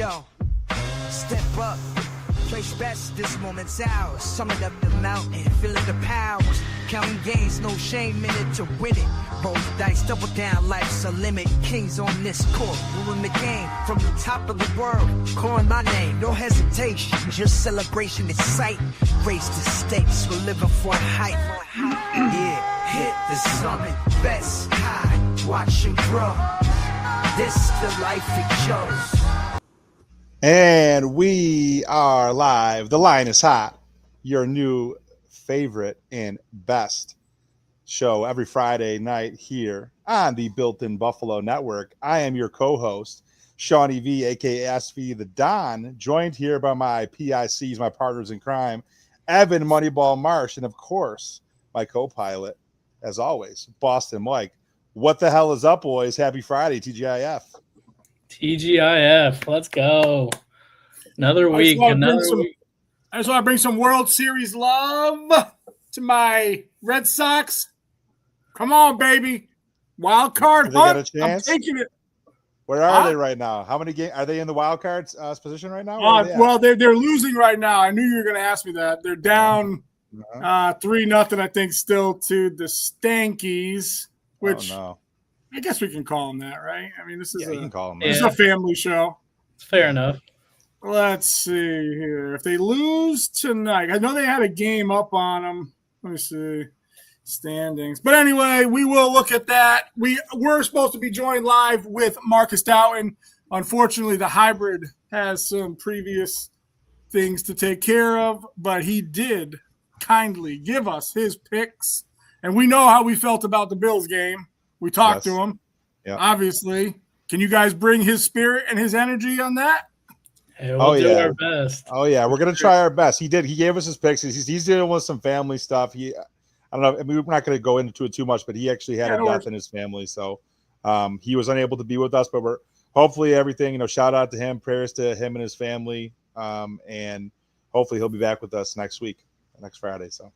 Yo, step up. Place best, this moment's ours. Summit up the mountain, feeling the powers. Counting gains, no shame in it to win it. Roll the dice, double down, life's a limit. Kings on this court, ruling the game. From the top of the world, calling my name. No hesitation, just celebration, it's sight. Raise the stakes, we're living for a height. Yeah, hit the summit, best high. Watch you grow. This the life it chose. And we are live. The Line is Hot, your new favorite and best show every Friday night here on the Built-in Buffalo Network. I am your co-host, Shawnee V, aka SV the Don, joined here by my PICs, my partners in crime, Evan Moneyball Marsh, and of course, my co-pilot, as always, Boston Mike. What the hell is up, boys? Happy Friday, TGIF. TGIF, let's go. Another week. I just want to bring some World Series love to my Red Sox. Come on, baby. Wild card hunt. I'm taking it. Where are they right now? How many games are they in the wild card position right now? Well, they're losing right now. I knew you were going to ask me that. They're down 3-0, I think, still to the Stankies, which I guess we can call them that, right? I mean, this is you can call them this is a family show. Fair enough. Let's see here. If they lose tonight, I know they had a game up on them. Let me see. Standings. But anyway, we will look at that. We're supposed to be joined live with Marcus Doughton. Unfortunately, the hybrid has some previous things to take care of, but he did kindly give us his picks. And we know how we felt about the Bills game. We talked to him, obviously. Can you guys bring his spirit and his energy on that? Hey, we'll do our best. Oh, yeah. We're going to try our best. He did. He gave us his picks. He's dealing with some family stuff. I don't know. I mean, we're not going to go into it too much, but he actually had a death in his family. So he was unable to be with us, but we're hopefully everything, shout out to him, prayers to him and his family. And hopefully he'll be back with us next Friday. So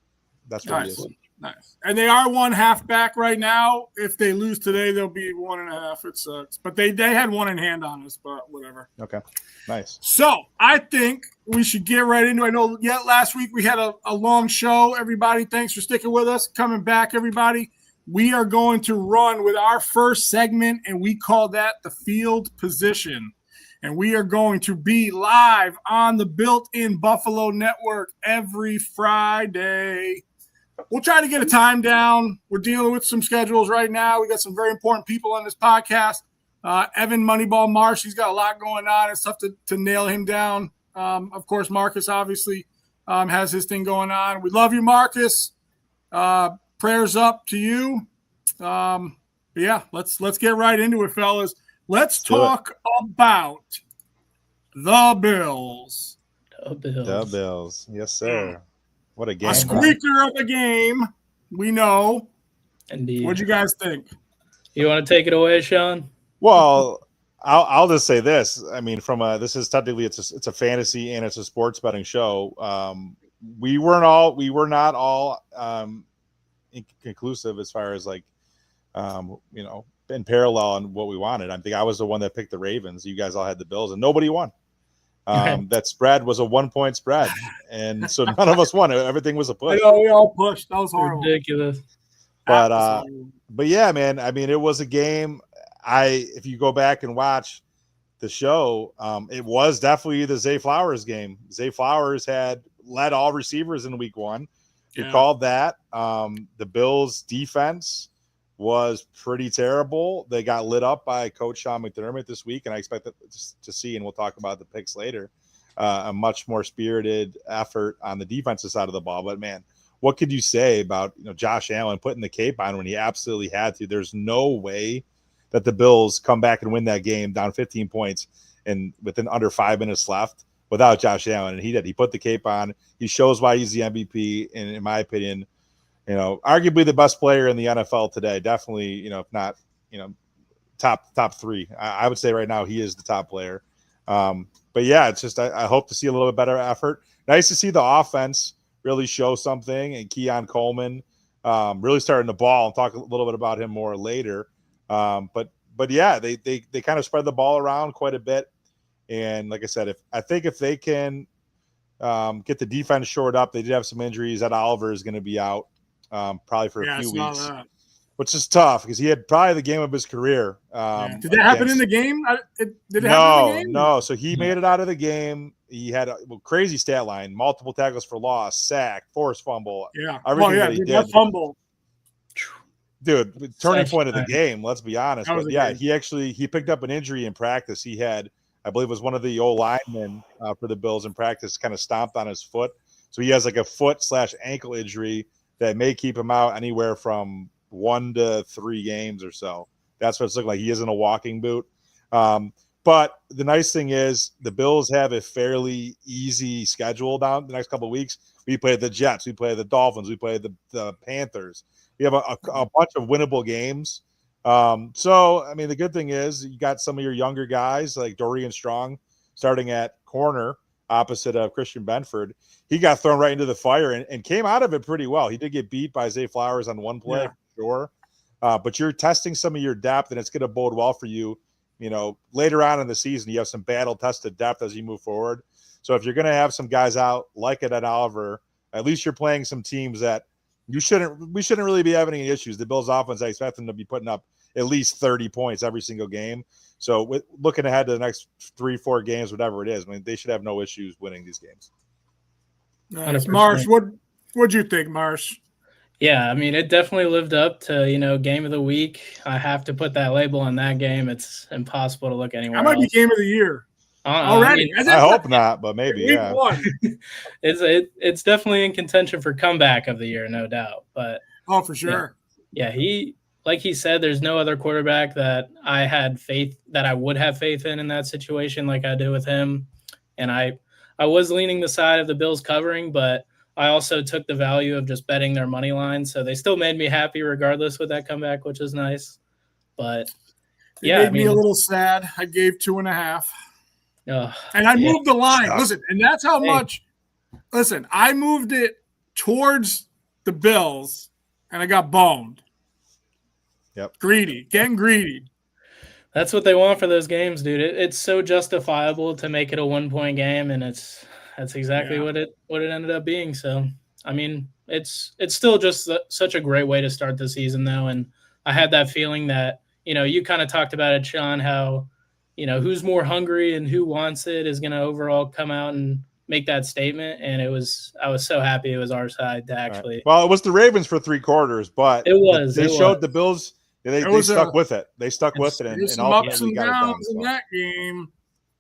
that's what he is. Nice. And they are 1/2 back right now. If they lose today, they'll be 1.5. It sucks. But they had one in hand on us, but whatever. Okay. Nice. So I think we should get right into it. I know last week we had a long show. Everybody, thanks for sticking with us. Coming back, everybody. We are going to run with our first segment, and we call that the field position. And we are going to be live on the Built-in Buffalo Network every Friday. We'll try to get a time down. We're dealing with some schedules right now. We got some very important people on this podcast. Evan Moneyball Marsh, he's got a lot going on. It's tough to nail him down. Of course, Marcus obviously has his thing going on. We love you, Marcus. Prayers up to you. Let's get right into it, fellas. Let's talk about the Bills. The Bills. Yes, sir. What a game. A squeaker of a game, we know. Indeed. What'd you guys think? You want to take it away, Sean? Well, I'll just say this. I mean, this is technically it's a fantasy and it's a sports betting show. We were not all inconclusive as far as in parallel on what we wanted. I think I was the one that picked the Ravens. You guys all had the Bills, and nobody won. That spread was a 1-point spread, and so none of us won. Everything was a push. We all pushed. That was horrible. Ridiculous. But yeah, man. I mean, it was a game. If you go back and watch the show, it was definitely the Zay Flowers game. Zay Flowers had led all receivers in week 1. You called that. The Bills' defense was pretty terrible. They got lit up by Coach Sean McDermott this week, and I expect to see, and we'll talk about the picks later, a much more spirited effort on the defensive side of the ball. But, man, what could you say about Josh Allen putting the cape on when he absolutely had to? There's no way that the Bills come back and win that game down 15 points and within under 5 minutes left without Josh Allen, and he did. He put the cape on. He shows why he's the MVP, and in my opinion, arguably the best player in the NFL today. Definitely, if not, top 3. I would say right now he is the top player. But yeah, it's just I hope to see a little bit better effort. Nice to see the offense really show something, and Keon Coleman really starting the ball. I'll talk a little bit about him more later. But yeah, they kind of spread the ball around quite a bit. And like I said, if they can get the defense shored up, they did have some injuries. That Oliver is going to be out probably for a few weeks, which is tough because he had probably the game of his career. Did that happen in the game? Did it happen in the game? No. So he made it out of the game. He had a crazy stat line: multiple tackles for loss, sack, forced fumble. Yeah, everything that he did. That fumble. Dude, turning point of the game. Let's be honest. But yeah, he picked up an injury in practice. He had, I believe, it was one of the old linemen for the Bills in practice, kind of stomped on his foot. So he has like a foot/ankle injury that may keep him out anywhere from 1 to 3 games or so. That's what it's looking like. He is in a walking boot. But the nice thing is the Bills have a fairly easy schedule down the next couple of weeks. We play the Jets, we play the Dolphins, we play the Panthers. We have a bunch of winnable games. So, I mean, the good thing is you got some of your younger guys like Dorian Strong starting at corner opposite of Christian Benford. He got thrown right into the fire and came out of it pretty well. He did get beat by Zay Flowers on one play, for sure. But you're testing some of your depth, and it's going to bode well for you. You know, later on in the season, you have some battle-tested depth as you move forward. So if you're going to have some guys out like it at Oliver, at least you're playing some teams that we shouldn't really be having any issues. The Bills' offense, I expect them to be putting up at least 30 points every single game. So looking ahead to the next 3-4 games, whatever it is, I mean, they should have no issues winning these games. Nice. Marsh, what'd you think, Marsh? Yeah, I mean, it definitely lived up to, game of the week. I have to put that label on that game. It's impossible to look anywhere else. That might be game of the year. Already. I hope not, but maybe, yeah. It's definitely in contention for comeback of the year, no doubt. But for sure. Yeah, like he said, there's no other quarterback that I would have faith in that situation like I do with him. And I was leaning the side of the Bills covering, but I also took the value of just betting their money line. So they still made me happy regardless with that comeback, which is nice. But it made me a little sad. I gave 2.5. And I moved the line. Listen, and that's how much. Listen, I moved it towards the Bills, and I got boned. Yep. Getting greedy. That's what they want for those games, dude. It's so justifiable to make it a 1-point game, and that's exactly what it ended up being. So, I mean, it's still just such a great way to start the season, though. And I had that feeling that you kind of talked about it, Sean, how. Who's more hungry and who wants it is going to overall come out and make that statement. And I was so happy it was our side to actually. Right. Well, it was the Ravens for 3 quarters, but they showed the Bills. They stuck with it. They stuck with it. And some ups and downs in that game.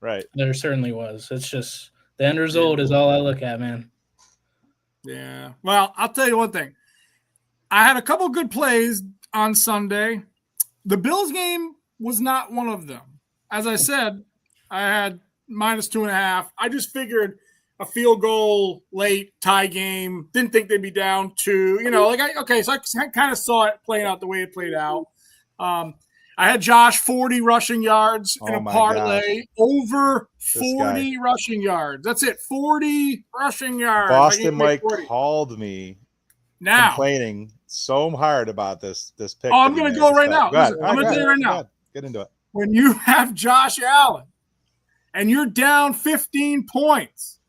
Right. There certainly was. It's just the end result is all I look at, man. Yeah. Well, I'll tell you one thing. I had a couple good plays on Sunday. The Bills game was not one of them. As I said, I had -2.5. I just figured a field goal late tie game. Didn't think they'd be down 2. So I kind of saw it playing out the way it played out. I had Josh 40 rushing yards in a parlay, over 40 rushing yards. That's it, 40 rushing yards. Boston Mike called me complaining so hard about this pick. Oh, I'm going to go right now. I'm going to tell you right now. Get into it. When you have Josh Allen and you're down 15 points,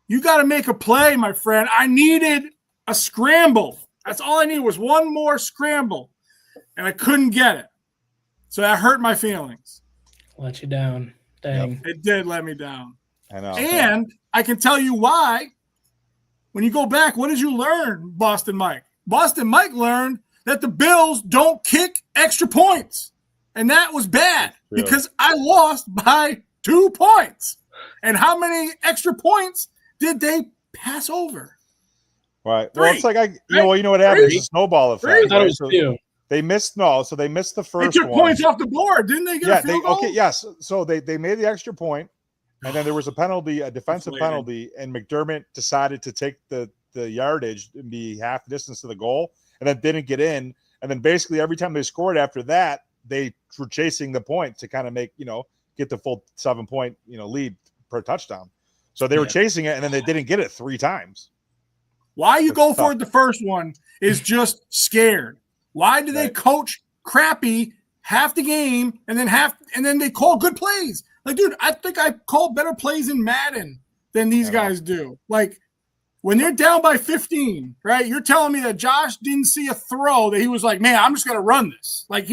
you got to make a play, my friend. I needed a scramble. That's all I needed was one more scramble, and I couldn't get it. So that hurt my feelings. Let you down. Dang. Yep. It did let me down. I know. And I can tell you why. When you go back, what did you learn, Boston Mike? Boston Mike learned that the Bills don't kick extra points. And that was bad because I lost by 2 points. And how many extra points did they pass over? Right. 3. Well, it's like you know what happens? It's a snowball effect. Right? So they missed so they missed the first they took one. Points off the board, didn't they? Get a field goal? Okay, yes. So they made the extra point, and then there was a penalty, a defensive penalty, and McDermott decided to take the yardage and be half distance to the goal, and then didn't get in. And then basically every time they scored after that, they were chasing the point to kind of make, get the full 7-point, lead per touchdown. So they were chasing it, and then they didn't get it 3 times. Why you go for it the first one is just scared. Why do they coach crappy half the game and then they call good plays? Like, dude, I think I call better plays in Madden than these guys do. Like, when they're down by 15, right? You're telling me that Josh didn't see a throw that he was like, man, I'm just going to run this. Like,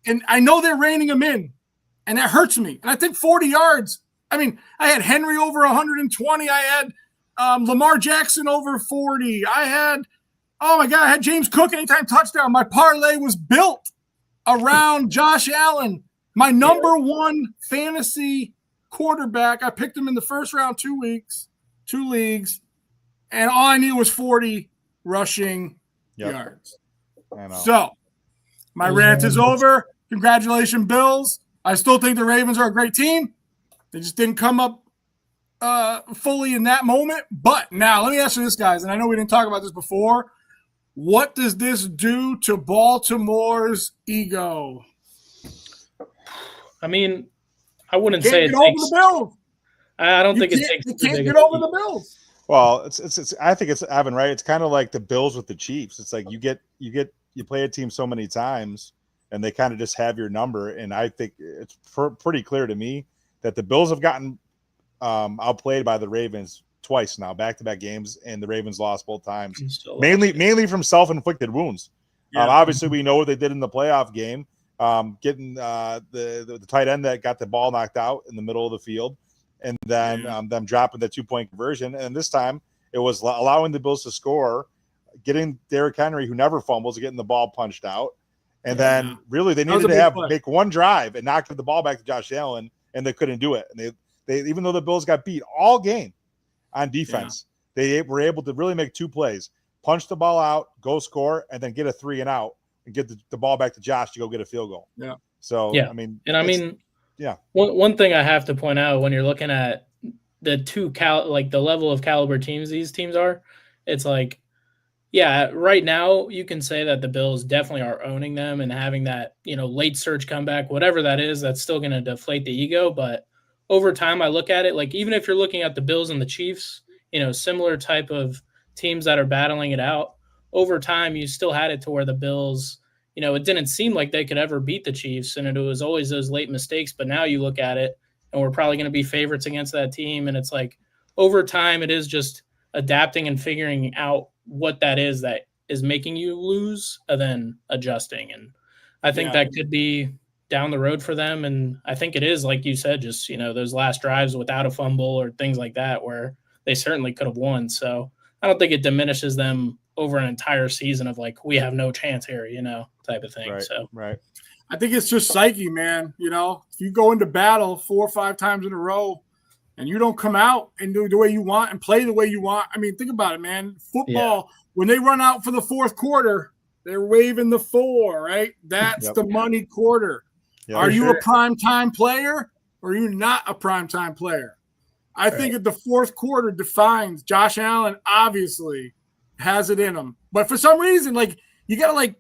and I know they're reining him in, and that hurts me. And I think 40 yards. I mean, I had Henry over 120. I had Lamar Jackson over 40. I had James Cook anytime touchdown. My parlay was built around Josh Allen, my number one fantasy quarterback. I picked him in the first round 2 leagues, and all I needed was 40 rushing yards. I know. So my rant is over. Congratulations, Bills. I still think the Ravens are a great team. They just didn't come up fully in that moment. But now let me ask you this, guys, and I know we didn't talk about this before. What does this do to Baltimore's ego? I mean, I wouldn't say it takes over the Bills. I don't think it takes. You can't get over the Bills. Well, it's. I think it's Evan, right? It's kind of like the Bills with the Chiefs. It's like you play a team so many times, and they kind of just have your number. And I think it's pretty clear to me that the Bills have gotten outplayed by the Ravens twice now, back-to-back games, and the Ravens lost both times, mainly from self-inflicted wounds. Yeah. Obviously, we know what they did in the playoff game, getting the tight end that got the ball knocked out in the middle of the field, and then them dropping the 2-point conversion. And this time, it was allowing the Bills to score, getting Derrick Henry, who never fumbles, getting the ball punched out. And then really they needed to make one drive and knock the ball back to Josh Allen, and they couldn't do it. And they even though the Bills got beat all game on defense, they were able to really make 2 plays, punch the ball out, go score, and then get a 3 and out and get the ball back to Josh to go get a field goal. Yeah. So, one thing I have to point out when you're looking at the the level of caliber teams these teams are, it's like, right now you can say that the Bills definitely are owning them and having that, late surge comeback, whatever that is, that's still going to deflate the ego. But over time, I look at it like, even if you're looking at the Bills and the Chiefs, similar type of teams that are battling it out, over time, you still had it to where the Bills, it didn't seem like they could ever beat the Chiefs, and it was always those late mistakes. But now you look at it, and we're probably going to be favorites against that team. And it's like, over time, it is just adapting and figuring out what that is making you lose, and then adjusting. And I think that could be down the road for them. And I think it is, like you said, just, those last drives without a fumble or things like that, where they certainly could have won. So I don't think it diminishes them over an entire season of like, we have no chance here, type of thing. Right. I think it's just psyche, man. If you go into battle 4 or 5 times in a row and you don't come out and do the way you want and play the way you want. I mean, think about it, man. Football, when they run out for the fourth quarter, they're waving the 4, right? That's the money quarter. Yeah, are you a primetime player or are you not a primetime player? I think that the fourth quarter defines. Josh Allen obviously has it in him. But for some reason, like, you got to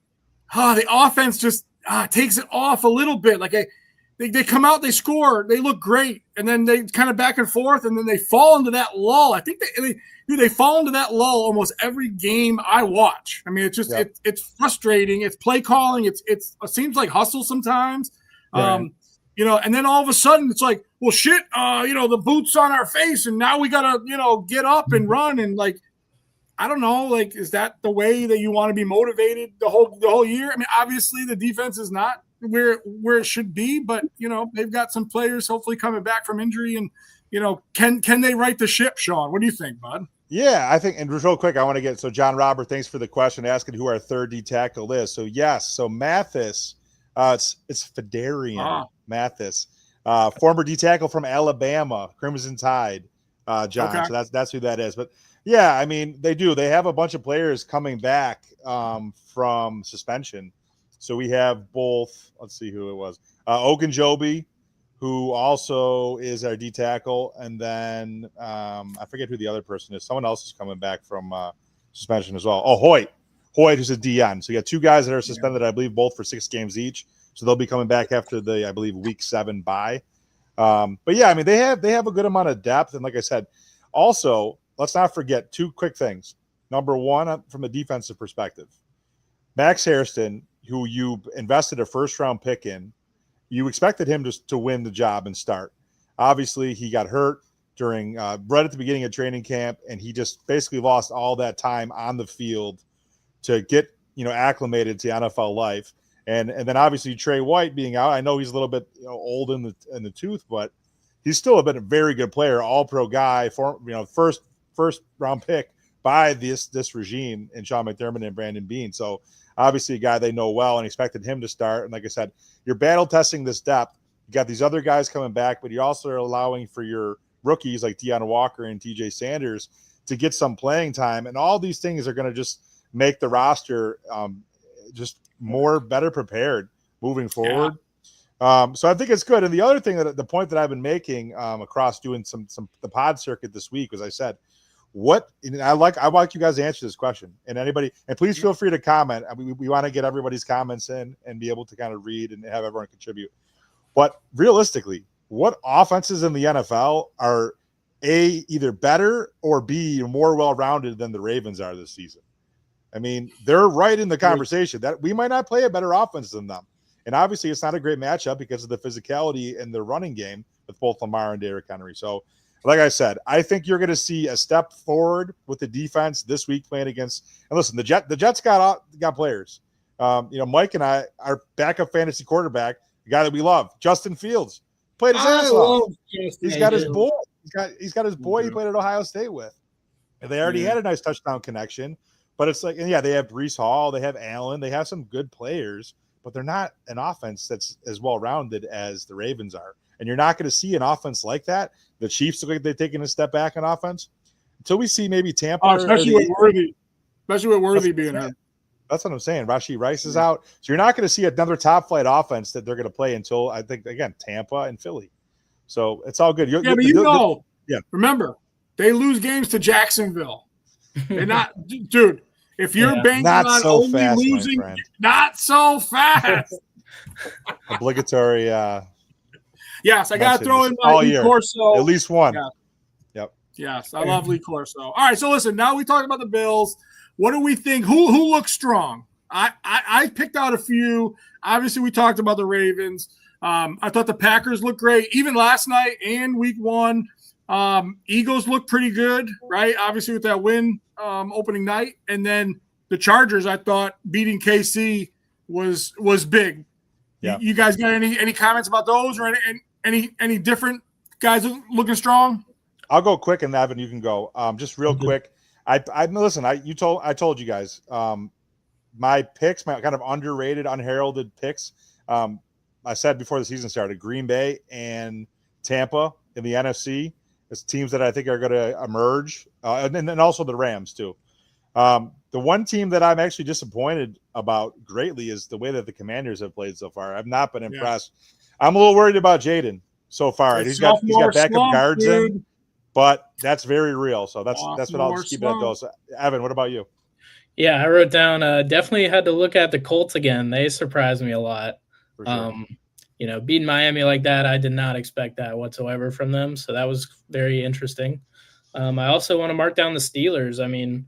the offense just takes it off a little bit. Like they come out, they score, they look great, and then they kind of back and forth, and then they fall into that lull. I think they fall into that lull almost every game I watch. I mean, it's just it's frustrating. It's play calling. It seems like hustle sometimes. Right. And then all of a sudden it's like, well, shit, the boot's on our face, and now we gotta, get up and run, and like, I don't know, like, is that the way that you want to be motivated the whole year? I mean, obviously the defense is not where it should be, but they've got some players hopefully coming back from injury, and can they right the ship, Sean? What do you think, bud? Yeah, I think, and real quick, I want to get, John Robert, thanks for the question, asking who our third D tackle is. So yes, so Mathis, it's Fedarian Mathis, former D tackle from Alabama, Crimson Tide, John. Okay. So that's who that is. But yeah, I mean, they have a bunch of players coming back from suspension. So we have both, let's see who it was, Ogunjobi, who also is our D tackle, and then I forget who the other person is. Someone else is coming back from suspension as well. Oh, Hoyt, who's a DN. So you got 2 guys that are suspended, I believe, both for 6 games each. So they'll be coming back after the, I believe, week 7 bye. But yeah, I mean, they have a good amount of depth, and like I said, also let's not forget 2 quick things. Number one, from a defensive perspective, Max Hairston, who you invested a first-round pick in, you expected him to win the job and start. Obviously, he got hurt during right at the beginning of training camp, and he just basically lost all that time on the field to get acclimated to NFL life. And then obviously Trey White being out. I know he's a little bit old in the tooth, but he's still been a very good player, all pro guy, first round pick by this regime in Sean McDermott and Brandon Beane. So obviously a guy they know well and expected him to start. And like I said, you're battle testing this depth. You got these other guys coming back, but you also are allowing for your rookies like Deion Walker and TJ Sanders to get some playing time. And all these things are going to just make the roster just better prepared moving forward. Yeah. So I think it's good. And the other thing the point that I've been making across doing the pod circuit this week was, I said, I like you guys to answer this question, and please feel free to comment. I mean, we want to get everybody's comments in and be able to kind of read and have everyone contribute. But realistically, what offenses in the NFL are either better or B, more well-rounded than the Ravens are this season? I mean, they're right in the conversation that we might not play a better offense than them. And obviously it's not a great matchup because of the physicality in the running game with both Lamar and Derrick Henry. So like I said, I think you're going to see a step forward with the defense this week playing against, and listen, the Jets got players. Mike and I, our backup fantasy quarterback, the guy that we love, Justin Fields, played his ass off. He's got his boy. He's got his boy he played at Ohio State with. And they already had a nice touchdown connection. But it's like, and yeah, they have Breece Hall, they have Allen, they have some good players, but they're not an offense that's as well-rounded as the Ravens are. And you're not going to see an offense like that. The Chiefs look like they're taking a step back in offense until we see maybe Tampa. Especially with Worthy being hurt. That's what I'm saying. Rashee Rice is out. So you're not going to see another top-flight offense that they're going to play until, I think, again, Tampa and Philly. So it's all good. Remember, they lose games to Jacksonville. They're not, dude. If you're banking on so only fast, losing, not so fast. Obligatory. Yes, I got to throw in my Lee Corso. At least one. Yeah. Yep. Yes, I love Lee Corso. All right, so listen. Now we talked about the Bills. What do we think? Who looks strong? I picked out a few. Obviously, we talked about the Ravens. I thought the Packers looked great, even last night and week one. Eagles look pretty good, right? Obviously with that win opening night. And then the Chargers, I thought beating KC was big. Yeah. You guys got any comments about those or any different guys looking strong? I'll go quick and Evan, you can go. Just real quick. I told you guys my picks, my kind of underrated, unheralded picks. I said before the season started, Green Bay and Tampa in the NFC. It's teams that I think are going to emerge, and also the Rams too. The one team that I'm actually disappointed about greatly is the way that the Commanders have played so far. I've not been impressed. Yeah. I'm a little worried about Jaden so far. He's got backup guards in, but that's very real. So that's what I'll just keep it at those. Evan, what about you? Yeah, I wrote down. Definitely had to look at the Colts again. They surprised me a lot. For sure. Beating Miami like that, I did not expect that whatsoever from them. So that was very interesting. I also want to mark down the Steelers. I mean,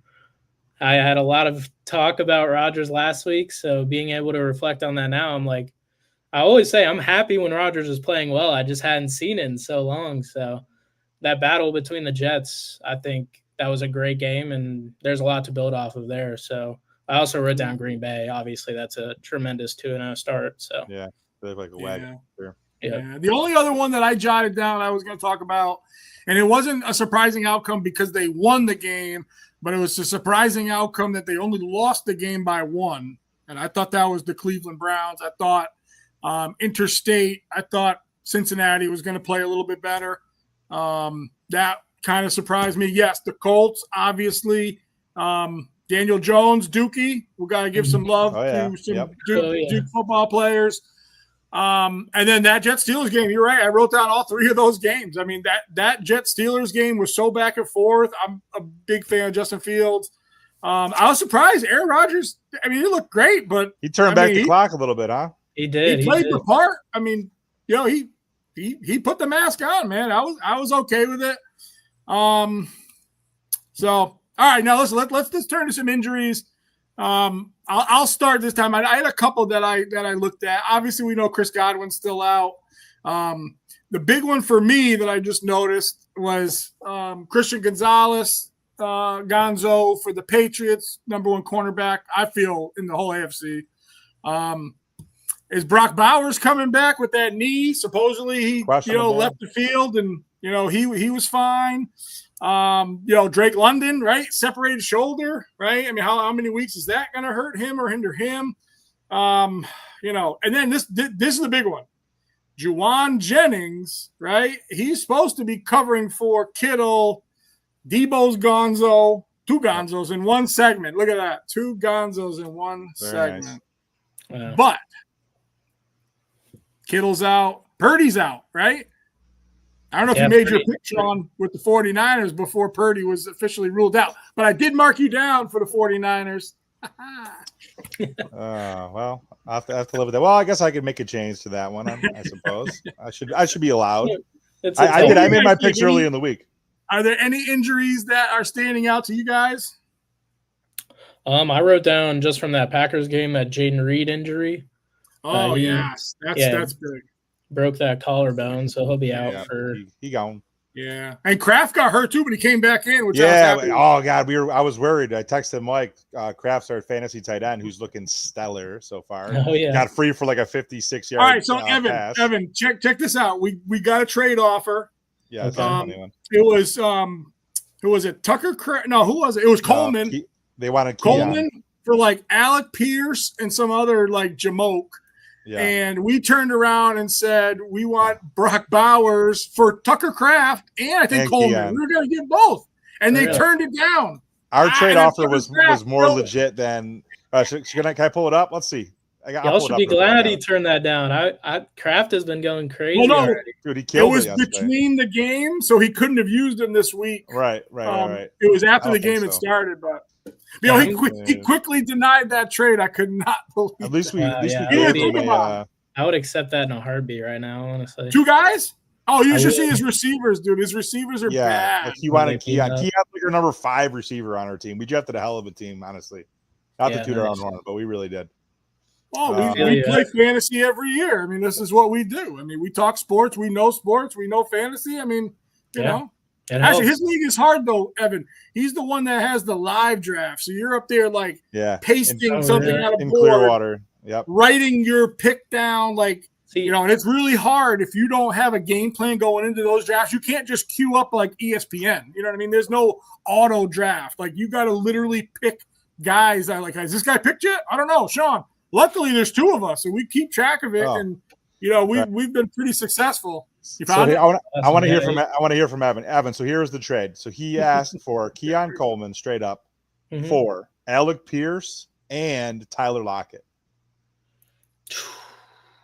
I had a lot of talk about Rodgers last week, so being able to reflect on that now, I'm like, I always say I'm happy when Rodgers is playing well. I just hadn't seen it in so long. So that battle between the Jets, I think that was a great game, and there's a lot to build off of there. So I also wrote down Green Bay. Obviously, that's a tremendous 2-0 start. So yeah. Like a wagon. Yeah. The only other one that I jotted down I was going to talk about, and it wasn't a surprising outcome because they won the game, but it was a surprising outcome that they only lost the game by 1. And I thought that was the Cleveland Browns. I thought Interstate, I thought Cincinnati was going to play a little bit better. That kind of surprised me. Yes, the Colts, obviously. Daniel Jones, Dookie, we got to give some love to some Duke football players. And then that Jets-Steelers game, you're right. I wrote down all 3 of those games. I mean, that Jets-Steelers game was so back and forth. I'm a big fan of Justin Fields. I was surprised. Aaron Rodgers, I mean, he looked great, but he turned back the clock a little bit, huh? He did. He played the part. I mean, he put the mask on, man. I was okay with it. So, all right, now let's turn to some injuries. I'll start this time. I had a couple that I looked at. Obviously, we know Chris Godwin's still out. The big one for me that I just noticed was Christian Gonzalez, Gonzo for the Patriots, number one cornerback, I feel, in the whole AFC. Is Brock Bowers coming back with that knee? Supposedly he left the field and he was fine. Drake London, right? Separated shoulder, right? I mean, how many weeks is that going to hurt him or hinder him? And then this is the big one. Juwan Jennings, right? He's supposed to be covering for Kittle, Debo's Gonzo, two Gonzos in one segment. Look at that. Two Gonzos in one segment. Nice. Yeah. But Kittle's out. Purdy's out, right? I don't know if you made your picture on with the 49ers before Purdy was officially ruled out, but I did mark you down for the 49ers. Well, I have to live with that. Well, I guess I could make a change to that one. I suppose I should be allowed. I made my picks early in the week. Are there any injuries that are standing out to you guys? I wrote down just from that Packers game that Jaden Reed injury. Oh, yes. That's big. Broke that collarbone, so he'll be out for – He gone. Yeah. And Kraft got hurt too, but he came back in. Which oh, God. I was worried. I texted Mike, Kraft's our fantasy tight end, who's looking stellar so far. Oh, yeah. Got free for like a 56-yard All right, so pass. Evan, check this out. We got a trade offer. Yeah, that's a funny one. It was who was it? Tucker? No, who was it? It was Coleman. They wanted Coleman for like Alec Pierce and some other like Jamoke. Yeah. And we turned around and said we want Brock Bowers for Tucker Kraft and I think Coleman. We were going to get both, and they turned it down. Our trade offer was more legit than. Can I pull it up? Let's see. Y'all should be glad he turned that down. Kraft has been going crazy. Well, no, already. Dude, he killed it was between the game, so he couldn't have used him this week. Right. It was after the game had started, but he quickly denied that trade. I could not believe. At least we I would accept that in a heartbeat right now, honestly. Two guys? Oh, you should see his receivers, dude. His receivers are bad. Like he wanted Keon. Keon's like our number 5 receiver on our team. We drafted a hell of a team, honestly. Not to toot our own horn, but we really did. Oh, we play fantasy every year. I mean, this is what we do. I mean, we talk sports. We know sports. We know fantasy. I mean, you know. Actually, his league is hard, though, Evan. He's the one that has the live draft. So you're up there, like, pasting something out of in board, Clearwater. Yep. Writing your pick down, like, and it's really hard if you don't have a game plan going into those drafts. You can't just queue up like ESPN. You know what I mean? There's no auto draft. Like, you got to literally pick guys that, like, has this guy picked yet? I don't know, Sean. Luckily, there's 2 of us, and we keep track of it, and we've been pretty successful. I want to hear from Evan. Evan, so here's the trade. So he asked for Keon Coleman straight up for Alec Pierce and Tyler Lockett.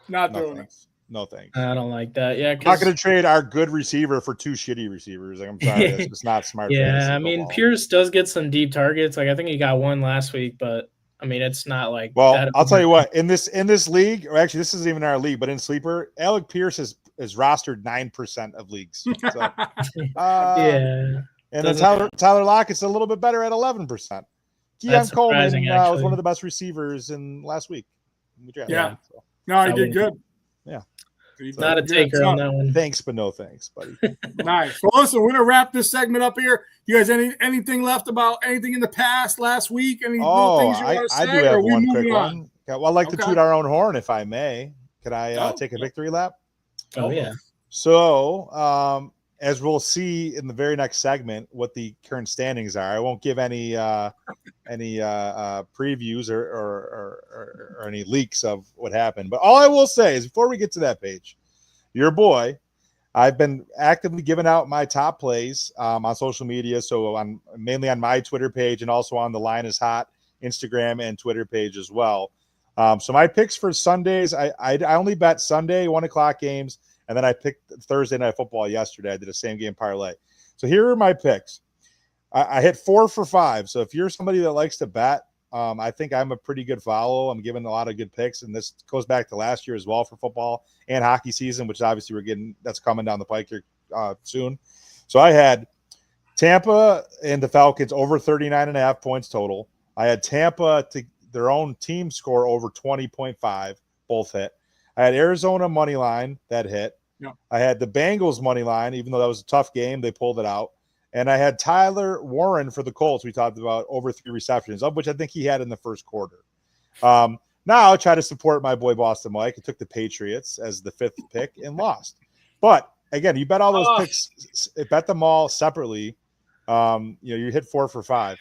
Not doing it. No thanks. I don't like that. Yeah, I'm not going to trade our good receiver for 2 shitty receivers. Like, I'm sorry, it's just not smart. Yeah, I mean, Pierce does get some deep targets. Like, I think he got one last week, but. I mean, it's not like. Well, I'll tell you what. In this league, or actually, this isn't even our league, but in Sleeper, Alec Pierce is rostered 9% of leagues. So, and then Tyler Lockett's a little bit better at 11%. Keon Coleman was one of the best receivers in last week. No, he did good. Yeah. Not a taker on that one. Thanks, but no thanks, buddy. Nice. Well, listen, we're gonna wrap this segment up here. You guys, anything left about anything in the past last week? Any little things you want to say? I do have one quick one. Well, I'd like to toot our own horn, if I may. Could I take a victory lap? Oh yeah. So, as we'll see in the very next segment, what the current standings are. I won't give any previews or any leaks of what happened. But all I will say is, before we get to that page, your boy, I've been actively giving out my top plays on social media. So mainly on my Twitter page and also on the Line is Hot Instagram and Twitter page as well. So my picks for Sundays, I only bet Sunday 1:00 games. And then I picked Thursday Night Football yesterday. I did a same game parlay. So here are my picks. I hit 4 for 5. So if you're somebody that likes to bet, I think I'm a pretty good follow. I'm giving a lot of good picks. And this goes back to last year as well for football and hockey season, which obviously that's coming down the pike here soon. So I had Tampa and the Falcons over 39.5 points total. I had Tampa to their own team score over 20.5, both hit. I had Arizona money line that hit. Yep. I had the Bengals money line, even though that was a tough game, they pulled it out. And I had Tyler Warren for the Colts. We talked about over 3 receptions, of which I think he had in the first quarter. Now I try to support my boy Boston Mike. I took the Patriots as the 5th pick and lost. But again, you bet all those picks, bet them all separately. You hit 4 for 5.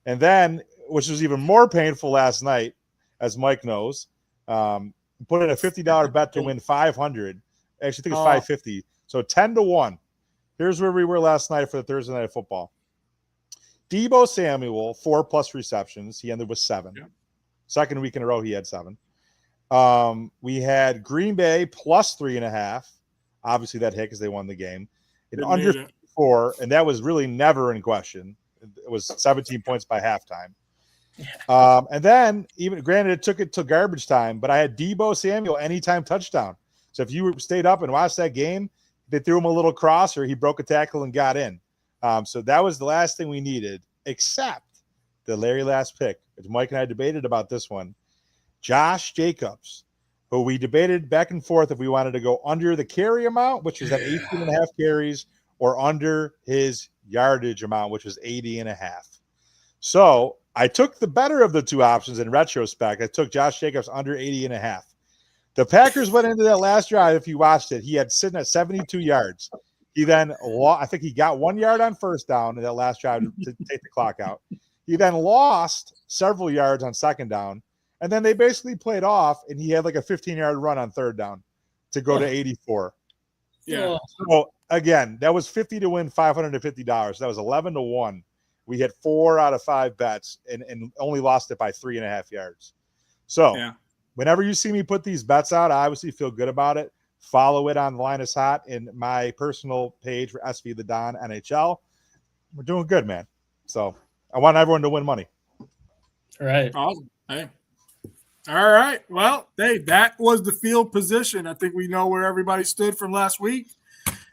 And then, which was even more painful last night, as Mike knows, put in a $50 bet to win 500. Actually, I think it's 550. So 10-1. Here's where we were last night for the Thursday Night Football. Deebo Samuel, 4+ receptions. He ended with 7. Yeah. Second week in a row, he had 7. We had Green Bay plus 3.5. Obviously, that hit because they won the game. And under 4, and that was really never in question. It was 17 points by halftime. And then, even granted, it took it till garbage time, but I had Deebo Samuel anytime touchdown. So if you stayed up and watched that game, they threw him a little cross or he broke a tackle and got in. So that was the last thing we needed, except the Larry last pick, which Mike and I debated about this one. Josh Jacobs, who we debated back and forth if we wanted to go under the carry amount, which was at 18.5 carries, or under his yardage amount, which was 80.5. So I took the better of the 2 options in retrospect. I took Josh Jacobs under 80.5. The Packers went into that last drive. If you watched it, he had sitting at 72 yards. He then, I think he got 1 yard on first down in that last drive to take the clock out. He then lost several yards on second down. And then they basically played off, and he had like a 15-yard run on third down to go to 84. Yeah. So, again, that was 50 to win $550. That was 11-1. We had 4 out of 5 bets and only lost it by 3.5 yards. So whenever you see me put these bets out, I obviously feel good about it. Follow it on Linus Hot in my personal page for SV the Don NHL. We're doing good, man. So I want everyone to win money. All right. Awesome. Hey. All right. Well, hey, that was the field position. I think we know where everybody stood from last week.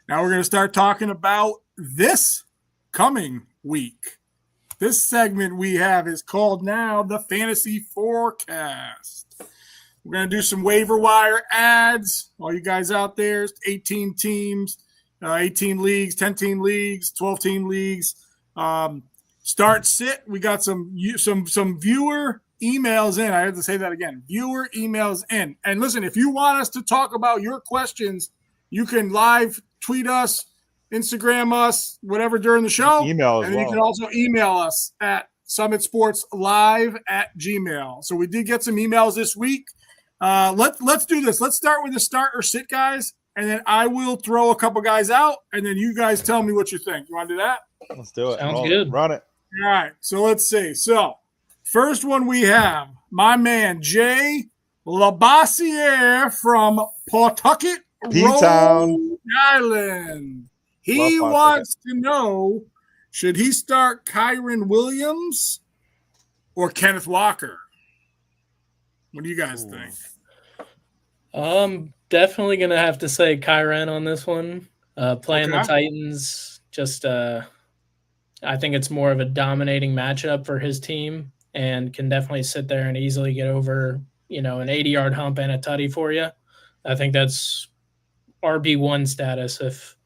Now we're going to start talking about this coming week. This segment we have is called now the Fantasy Forecast. We're going to do some waiver wire ads. All you guys out there, 18 teams, 18 leagues, 10-team leagues, 12-team leagues. Start sit. We got some viewer emails in. I have to say that again. Viewer emails in. And listen, if you want us to talk about your questions, you can live tweet us, Instagram us, whatever during the show. Email as well. You can also email us at summitsportslive@gmail.com. So we did get some emails this week. Let's do this. Let's start with the start or sit guys, and then I will throw a couple guys out, and then you guys tell me what you think. You want to do that? Let's do it. Sounds good. Run it. All right. So let's see. So first one we have my man Jay Labassiere from Pawtucket, P-Town, Rhode Island. He wants to know, should he start Kyren Williams or Kenneth Walker? What do you guys think? Definitely going to have to say Kyren on this one. Playing the Titans, I think it's more of a dominating matchup for his team and can definitely sit there and easily get over, an 80-yard hump and a tutty for you. I think that's RB1 status if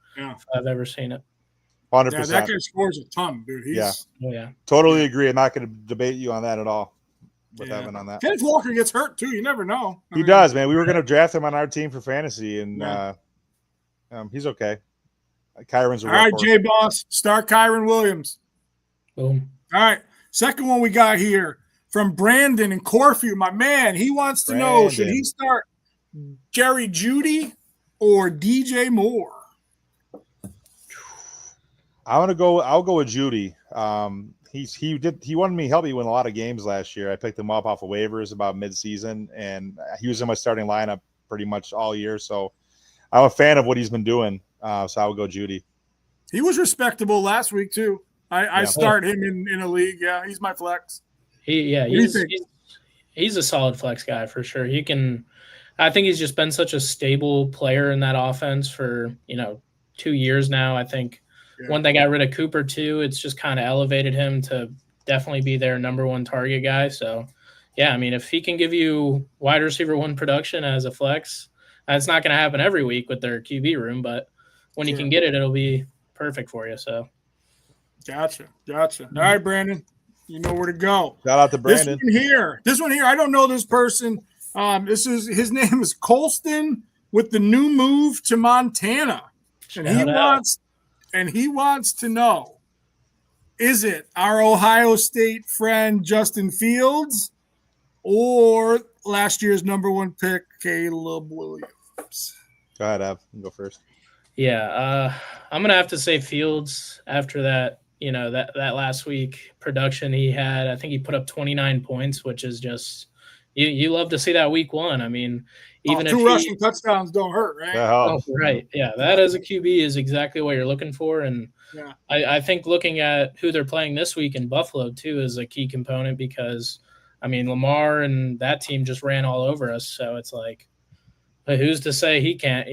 I've ever seen it. 100%. Yeah, that guy scores a ton, dude. Totally agree. I'm not going to debate you on that at all. With Evan on that. Kenneth Walker gets hurt too. You never know. He does, man. We were going to draft him on our team for fantasy, and he's okay. Kyron's a all right, J Boss. Start Kyren Williams. Boom. All right. Second one we got here from Brandon in Corfu. My man, he wants to know, should he start Jerry Jeudy or DJ Moore? I'll go with Jeudy. He wanted me to help me win a lot of games last year. I picked him up off of waivers about mid-season, and he was in my starting lineup pretty much all year. So I'm a fan of what he's been doing. So I would go Jeudy. He was respectable last week too. I start him in a league. Yeah, he's my flex. He's a solid flex guy for sure. I think he's just been such a stable player in that offense for 2 years now. I think when they got rid of Cooper too, it's just kind of elevated him to definitely be their number one target guy. So, yeah, I mean, if he can give you wide receiver one production as a flex, that's not going to happen every week with their QB room, but when he can get it, it'll be perfect for you. So, gotcha. All right, Brandon, you know where to go. Shout out to Brandon. This one here, I don't know this person. His name is Colston with the new move to Montana, and he wants to know: is it our Ohio State friend Justin Fields or last year's number one pick Caleb Williams? Go ahead, Ev. You go first. Yeah, I'm gonna have to say Fields after that. That last week production he had. I think he put up 29 points, which is just. You love to see that week one. I mean, even if 2 rushing touchdowns don't hurt, right? Right. Yeah, that as a QB is exactly what you're looking for. And I think looking at who they're playing this week in Buffalo, too, is a key component because, I mean, Lamar and that team just ran all over us. So it's like, but who's to say he can't,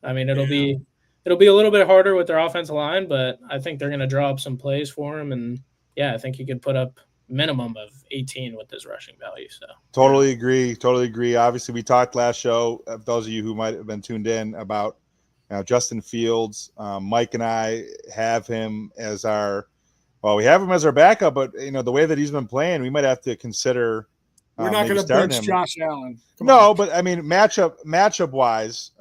I mean, it'll be a little bit harder with their offensive line, but I think they're going to draw up some plays for him. And, I think he could put up minimum of 18 with his rushing value. So totally agree. Obviously, we talked last show, those of you who might have been tuned in, about Justin Fields. Mike and I have him as we have him as our backup, but the way that he's been playing, we might have to consider. We're not going to bench Josh Allen. But I mean, matchup wise,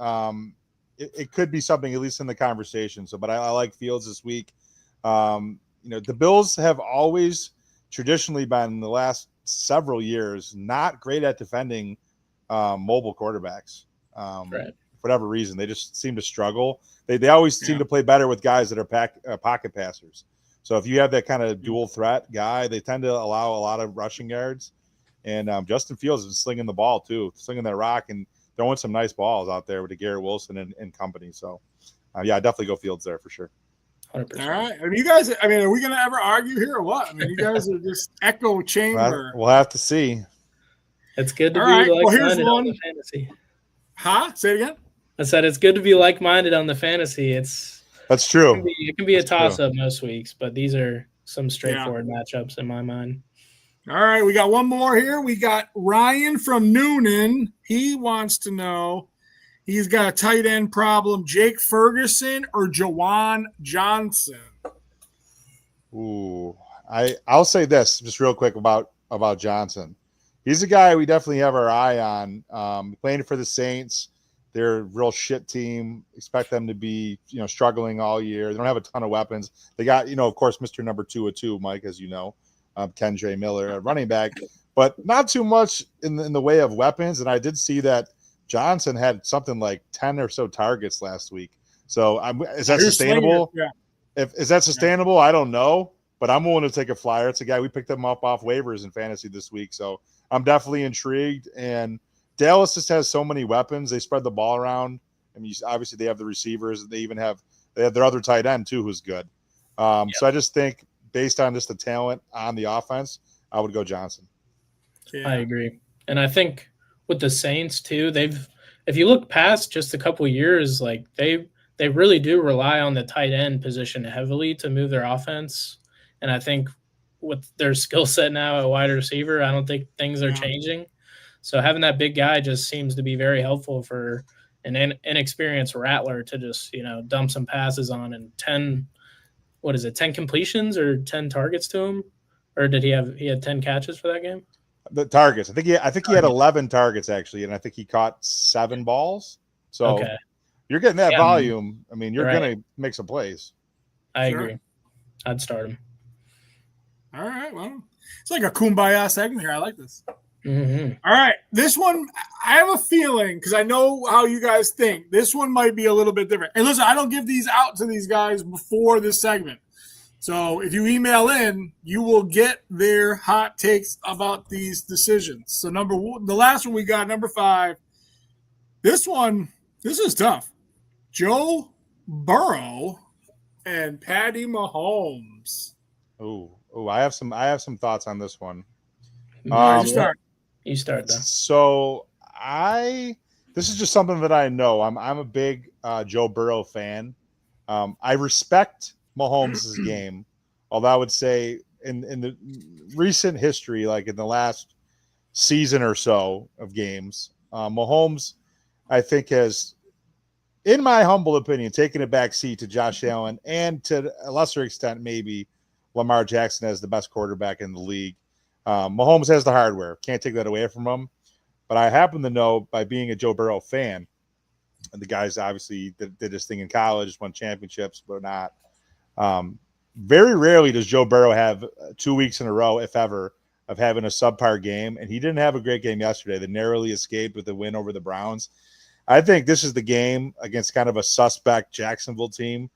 it could be something at least in the conversation. So, but I like Fields this week. The Bills have always traditionally been, the last several years, not great at defending mobile quarterbacks. For whatever reason, they just seem to struggle. They always seem to play better with guys that are pocket passers. So if you have that kind of dual threat guy, they tend to allow a lot of rushing yards. And Justin Fields is slinging the ball too, slinging that rock and throwing some nice balls out there with the Garrett Wilson and company. So, I definitely go Fields there for sure. 100%. All right. I mean, you guys, are we going to ever argue here or what? I mean, you guys are just echo chamber. We'll have to see. It's good to be like-minded on the fantasy. Huh? Say it again? I said it's good to be like-minded on the fantasy. That's true. It can be a toss-up most weeks, but these are some straightforward matchups in my mind. All right. We got one more here. We got Ryan from Noonan. He wants to know, he's got a tight end problem. Jake Ferguson or Jawan Johnson? Ooh, I'll say this just real quick about Johnson. He's a guy we definitely have our eye on. Playing for the Saints, they're a real shit team. Expect them to be struggling all year. They don't have a ton of weapons. They got of course Mr. Number 202, Mike, as you know, Kendre Miller, running back, but not too much in the way of weapons. And I did see that Johnson had something like 10 or so targets last week. So is that sustainable? Is that sustainable? I don't know, but I'm willing to take a flyer. It's a guy we picked him up off waivers in fantasy this week. So I'm definitely intrigued. And Dallas just has so many weapons. They spread the ball around. I mean, obviously they have the receivers. They have their other tight end too, who's good. So I just think based on just the talent on the offense, I would go Johnson. Yeah. I agree. And I think with the Saints too, if you look past just a couple of years, like they really do rely on the tight end position heavily to move their offense. And I think with their skill set now at wide receiver, I don't think things are changing. So having that big guy just seems to be very helpful for an inexperienced Rattler to just, dump some passes on, and 10 completions or 10 targets to him? Or did he had 10 catches for that game? The targets. I think he had 11 targets actually, and I think he caught 7 balls. So you're getting that volume. I mean, you're going to make some plays. I agree. I'd start him. All right. Well, it's like a kumbaya segment here. I like this. Mm-hmm. All right. This one, I have a feeling, because I know how you guys think, this one might be a little bit different. And listen, I don't give these out to these guys before this segment. So if you email in, you will get their hot takes about these decisions. So the last one we got, number 5. This is tough. Joe Burrow and Patty Mahomes. Oh, I have some thoughts on this one. You start though. So this is just something that I know. I'm a big Joe Burrow fan. I respect Mahomes' game, although I would say in the recent history, like in the last season or so of games, Mahomes, I think, has, in my humble opinion, taken a back seat to Josh Allen and to a lesser extent, maybe Lamar Jackson as the best quarterback in the league. Mahomes has the hardware. Can't take that away from him. But I happen to know, by being a Joe Burrow fan, and the guys obviously did his thing in college, won championships, but not. Very rarely does Joe Burrow have 2 weeks in a row, if ever, of having a subpar game. And he didn't have a great game yesterday. They narrowly escaped with the win over the Browns. I think this is the game against kind of a suspect Jacksonville team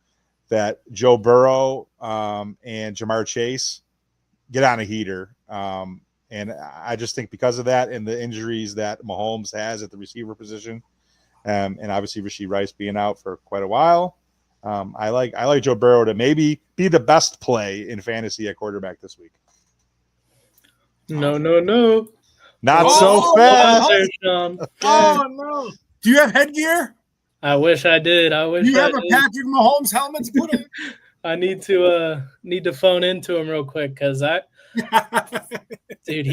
that Joe Burrow and Jamar Chase get on a heater. And I just think because of that and the injuries that Mahomes has at the receiver position, and obviously Rashee Rice being out for quite a while, I like Joe Burrow to maybe be the best play in fantasy at quarterback this week. No. Not so fast. Oh, no. Do you have headgear? I wish I did. Do you have a Patrick Mahomes helmet to put in? I need to phone into him real quick because dude,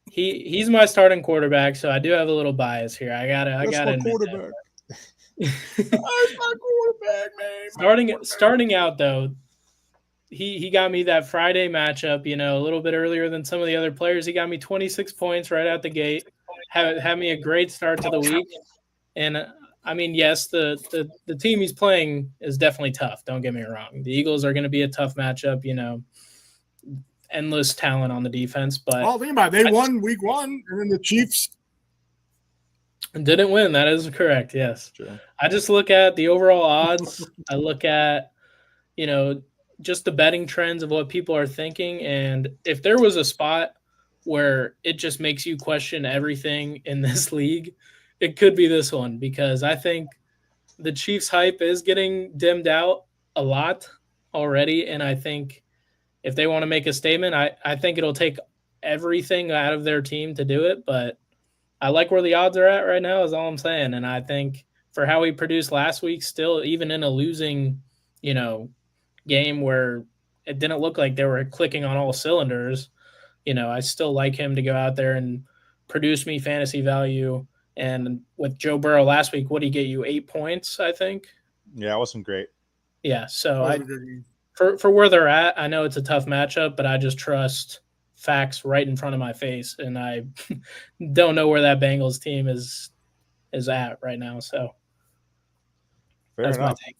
he's my starting quarterback, so I do have a little bias here. I gotta quarterback. That's my quarterback, man. Starting out though, he got me that Friday matchup, a little bit earlier than some of the other players. He got me 26 points right out the gate. Had me a great start to the week. And I mean, yes, the team he's playing is definitely tough. Don't get me wrong. The Eagles are going to be a tough matchup, endless talent on the defense. But think about it. They won week 1, and then the Chiefs didn't win. That is correct. Yes. True. I just look at the overall odds. I look at, just the betting trends of what people are thinking. And if there was a spot where it just makes you question everything in this league, it could be this one, because I think the Chiefs hype is getting dimmed out a lot already. And I think if they want to make a statement, I think it'll take everything out of their team to do it. But I like where the odds are at right now is all I'm saying. And I think for how he produced last week, still, even in a losing, game where it didn't look like they were clicking on all cylinders, I still like him to go out there and produce me fantasy value. And with Joe Burrow last week, what did he get you? 8 points, I think. Yeah, it wasn't great. Yeah, so for where they're at, I know it's a tough matchup, but I just trust facts right in front of my face, and I don't know where that Bengals team is at right now. So Fair that's enough. my take.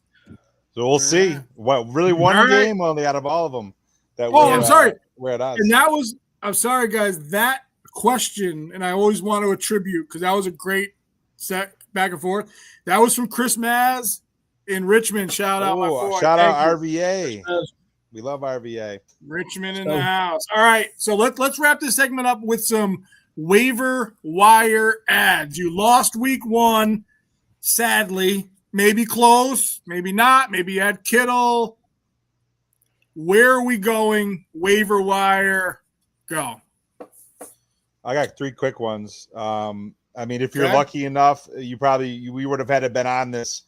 So we'll see. What really one game only out of all of them. I'm sorry. We're at odds. And I'm sorry, guys. That question, and I always want to attribute, because that was a great set back and forth. That was from Chris Maz in Richmond. Shout out, my boy. Shout out RVA. We love RVA. Richmond in the house. All right, so let's wrap this segment up with some waiver wire ads. You lost week 1, sadly. Maybe close, maybe not. Maybe you had Kittle. Where are we going? Waiver wire, go. I got 3 quick ones. I mean, if you're lucky enough, we would have had to been on this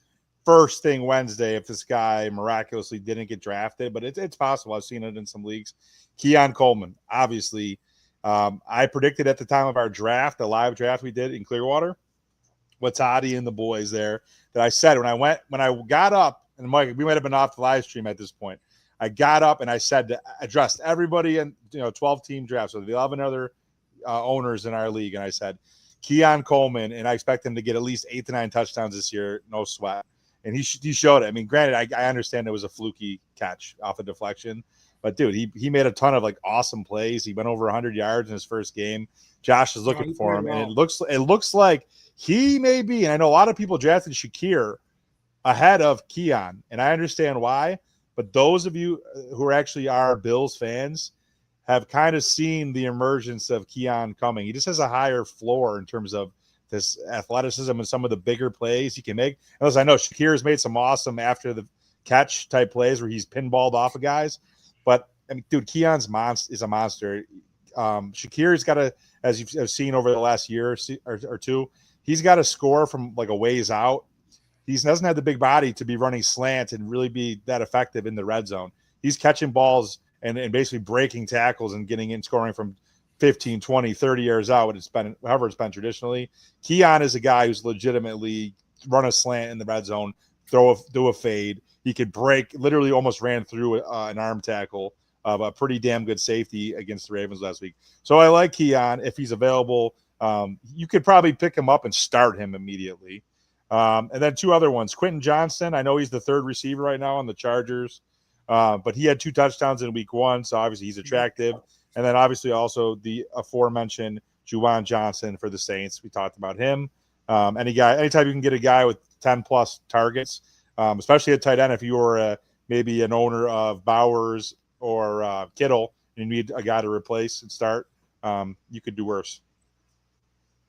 first thing Wednesday if this guy miraculously didn't get drafted, but it's possible. I've seen it in some leagues. Keon Coleman, obviously. I predicted at the time of our draft, the live draft we did in Clearwater, with Toddy and the boys there, that I said when I got up, and Mike, we might have been off the live stream at this point. I got up and I said, addressed everybody in 12-team draft, so the 11 other owners in our league, and I said, Keon Coleman, and I expect him to get at least 8 to 9 touchdowns this year, no sweat. And he showed it. I mean, granted, I understand it was a fluky catch off a deflection, but dude, he made a ton of awesome plays. He went over 100 yards in his first game. Josh is looking for him, and it looks like he may be. And I know a lot of people drafted Shakir ahead of Keon, and I understand why. But those of you who actually are Bills fans have kind of seen the emergence of Keon coming. He just has a higher floor in terms of this athleticism and some of the bigger plays he can make. And as I know, Shakir has made some awesome after the catch type plays where he's pinballed off of guys. But I mean, dude, Keon's is a monster. Shakir's got to, as you've seen over the last year or two, he's got to score from a ways out. He doesn't have the big body to be running slant and really be that effective in the red zone. He's catching balls and basically breaking tackles and getting in scoring from 15, 20, 30 yards out, however it's been traditionally. Keon is a guy who's legitimately run a slant in the red zone, do a fade. He could break, literally almost ran through an arm tackle of a pretty damn good safety against the Ravens last week. So I like Keon if he's available. You could probably pick him up and start him immediately. And then two other ones. Quentin Johnston, I know he's the third receiver right now on the Chargers, but he had 2 touchdowns in week 1, so obviously he's attractive. And then obviously also the aforementioned Juwan Johnson for the Saints. We talked about him. Anytime you can get a guy with 10-plus targets, especially at tight end, if you were maybe an owner of Bowers or Kittle, and you need a guy to replace and start, you could do worse.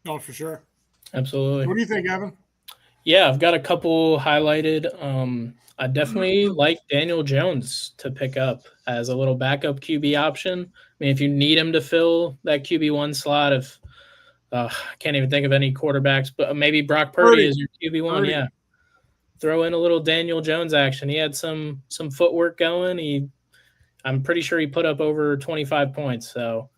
Oh, for sure. Absolutely. What do you think, Evan? Yeah, I've got a couple highlighted. I definitely like Daniel Jones to pick up as a little backup QB option. I mean, if you need him to fill that QB1 slot, I can't even think of any quarterbacks, but maybe Brock Purdy is your QB1. Yeah. Throw in a little Daniel Jones action. He had some footwork going. I'm pretty sure he put up over 25 points. So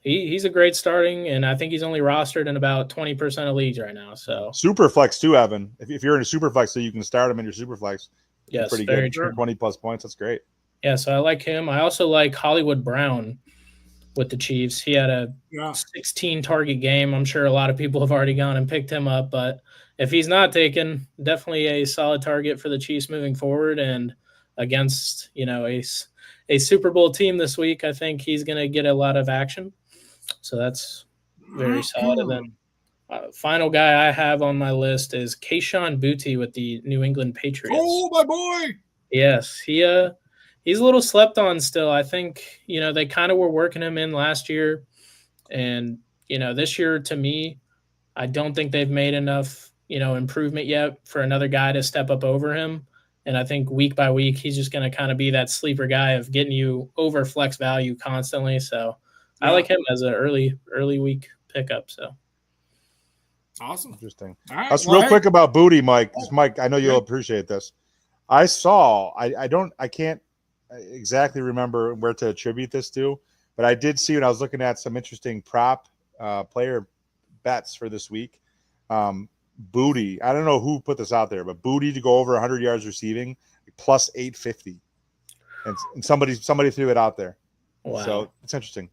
he's a great starting, and I think he's only rostered in about 20% of leagues right now. So super flex too, Evan. If you're in a super flex, so you can start him in your super flex. Yes, pretty very good. true. 20+ points. That's great. Yeah, so I like him. I also like Hollywood Brown with the Chiefs. He had a 16 target game. I'm sure a lot of people have already gone and picked him up, but if he's not taken, definitely a solid target for the Chiefs moving forward. And against, a Super Bowl team this week, I think he's going to get a lot of action. So that's very solid. And then final guy I have on my list is Kayshon Boutte with the New England Patriots. Oh, my boy. Yes, he's a little slept on still. I think, they kind of were working him in last year. And, this year, to me, I don't think they've made enough, improvement yet for another guy to step up over him. And I think week by week, he's just going to kind of be that sleeper guy of getting you over flex value constantly. So I like him as an early week pickup. So awesome. Interesting. Right, That's real quick about Boutte, Mike. Mike, I know you'll appreciate this. I can't exactly remember where to attribute this to, but I did see when I was looking at some interesting prop player bets for this week. Boutte, I don't know who put this out there, but Boutte to go over 100 yards receiving plus 850, and somebody threw it out there. Wow. So it's interesting.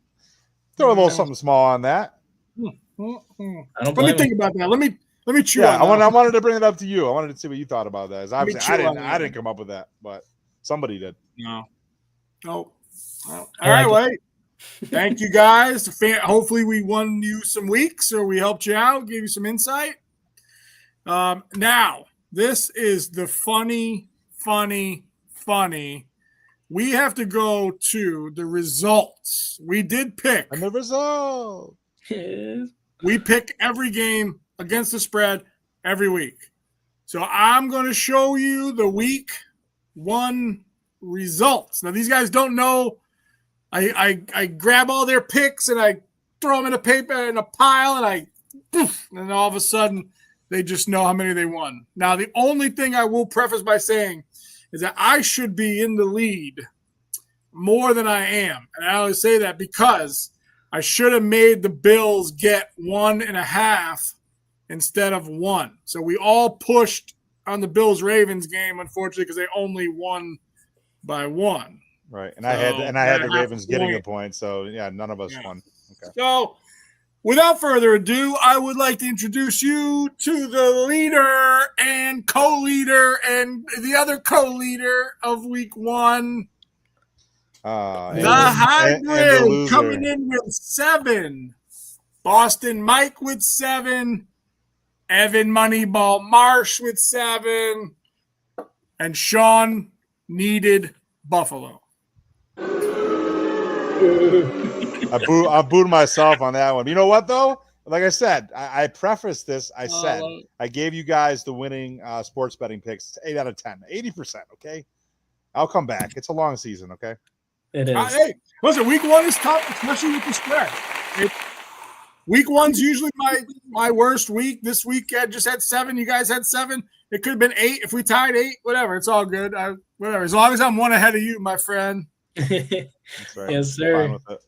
Throw a little something small on that. Let me think about that. Let me chew. Yeah, on I wanted to bring it up to you. I wanted to see what you thought about that. Obviously, I didn't come up with that, but somebody did. No. Oh. All right, wait. Thank you guys. Hopefully we won you some weeks or we helped you out, gave you some insight. Now, this is the funny. We have to go to the results. We did pick. And the result. We pick every game against the spread every week. So I'm going to show you the week 1 results. Now, these guys don't know. I grab all their picks and I throw them in a paper in a pile and all of a sudden they just know how many they won. Now, the only thing I will preface by saying is that I should be in the lead more than I am. And I always say that because I should have made the Bills get 1.5 instead of 1. So we all pushed on the Bills-Ravens game, unfortunately, because they only won by 1. Right, and I had the Ravens getting a point, so yeah, none of us won. Okay. So, without further ado, I would like to introduce you to the leader and co-leader and the other co-leader of Week 1, the Hybrid, coming in with 7, Boston Mike with 7, Evan Moneyball Marsh with 7, and Sean Needed Buffalo. I booed myself on that one. You know what, though? Like I said, I prefaced this. I said I gave you guys the winning sports betting picks. It's 8 out of 10, 80%. Okay, I'll come back. It's a long season. Okay, it is. Hey, listen, week 1 is tough, especially with the spread. Week 1's usually my worst week. This week I just had 7. You guys had 7. It could have been 8 if we tied 8. Whatever, it's all good. Whatever, as long as I'm 1 ahead of you, my friend. That's right. Yes, I'm sir. fine with it.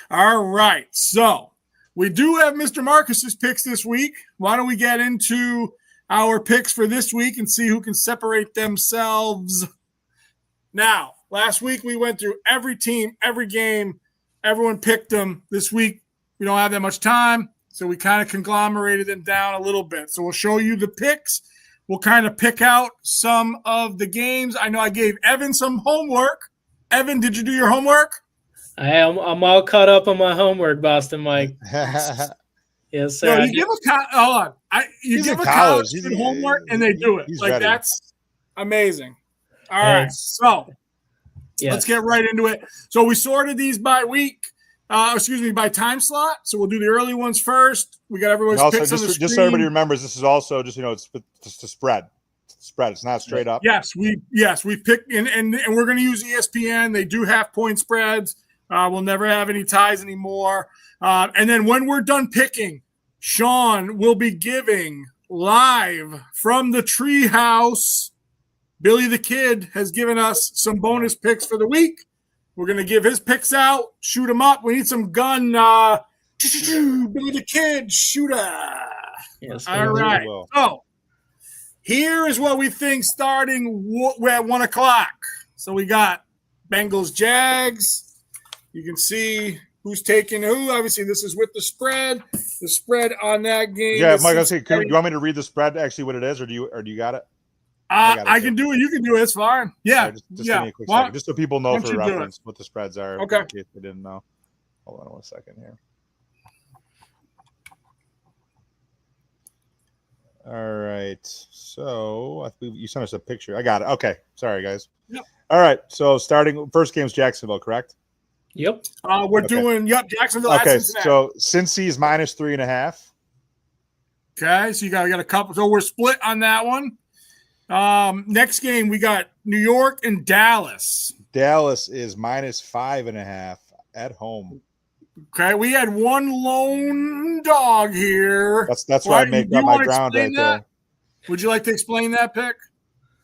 All right. So we do have Mr. Marcus's picks this week. Why don't we get into our picks for this week and see who can separate themselves? Now, last week we went through every team, every game. Everyone picked them. This week we don't have that much time, so we kind of conglomerated them down a little bit. So we'll show you the picks. We'll kind of pick out some of the games. I know I gave Evan some homework. Evan, did you do your homework? I'm all caught up on my homework, Boston Mike. Yes, sir. No, you give hold on. You give a college student homework and they do it. Like ready. That's amazing. All right, so let's get right into it. So we sorted these by week. By time slot. So we'll do the early ones first. We got everyone's picks on the screen. Just so everybody remembers, this is also just it's just a spread. Spread. It's not straight up. Yes, we picked and we're going to use ESPN. They do have point spreads. We'll never have any ties anymore. And then when we're done picking, Sean will be giving live from the treehouse. Billy the Kid has given us some bonus picks for the week. We're going to give his picks out, shoot them up. We need some gun. Billy the Kid, shooter. Yes, all right. So here is what we think starting at 1 o'clock. So we got Bengals Jags. You can see who's taking who. Obviously, this is with the spread. The spread on that game. Yeah, Mike, do you want me to read the spread, actually what it is, or do you got it? I can do it. You can do it. It's fine. Yeah. Just give me a quick second, just so people know for reference what the spreads are. Okay. In case they didn't know. Hold on 1 second here. All right. So I believe you sent us a picture. I got it. Okay. Sorry, guys. Yep. All right. So starting first game's Jacksonville, correct? Yep. We're doing Jacksonville. Okay. So Cincy's -3.5. Okay. So we got a couple. So we're split on that one. Next game we got New York and Dallas. Dallas is -5.5 at home. Okay, we had one lone dog here. That's why I make up my ground right there. Would you like to explain that pick?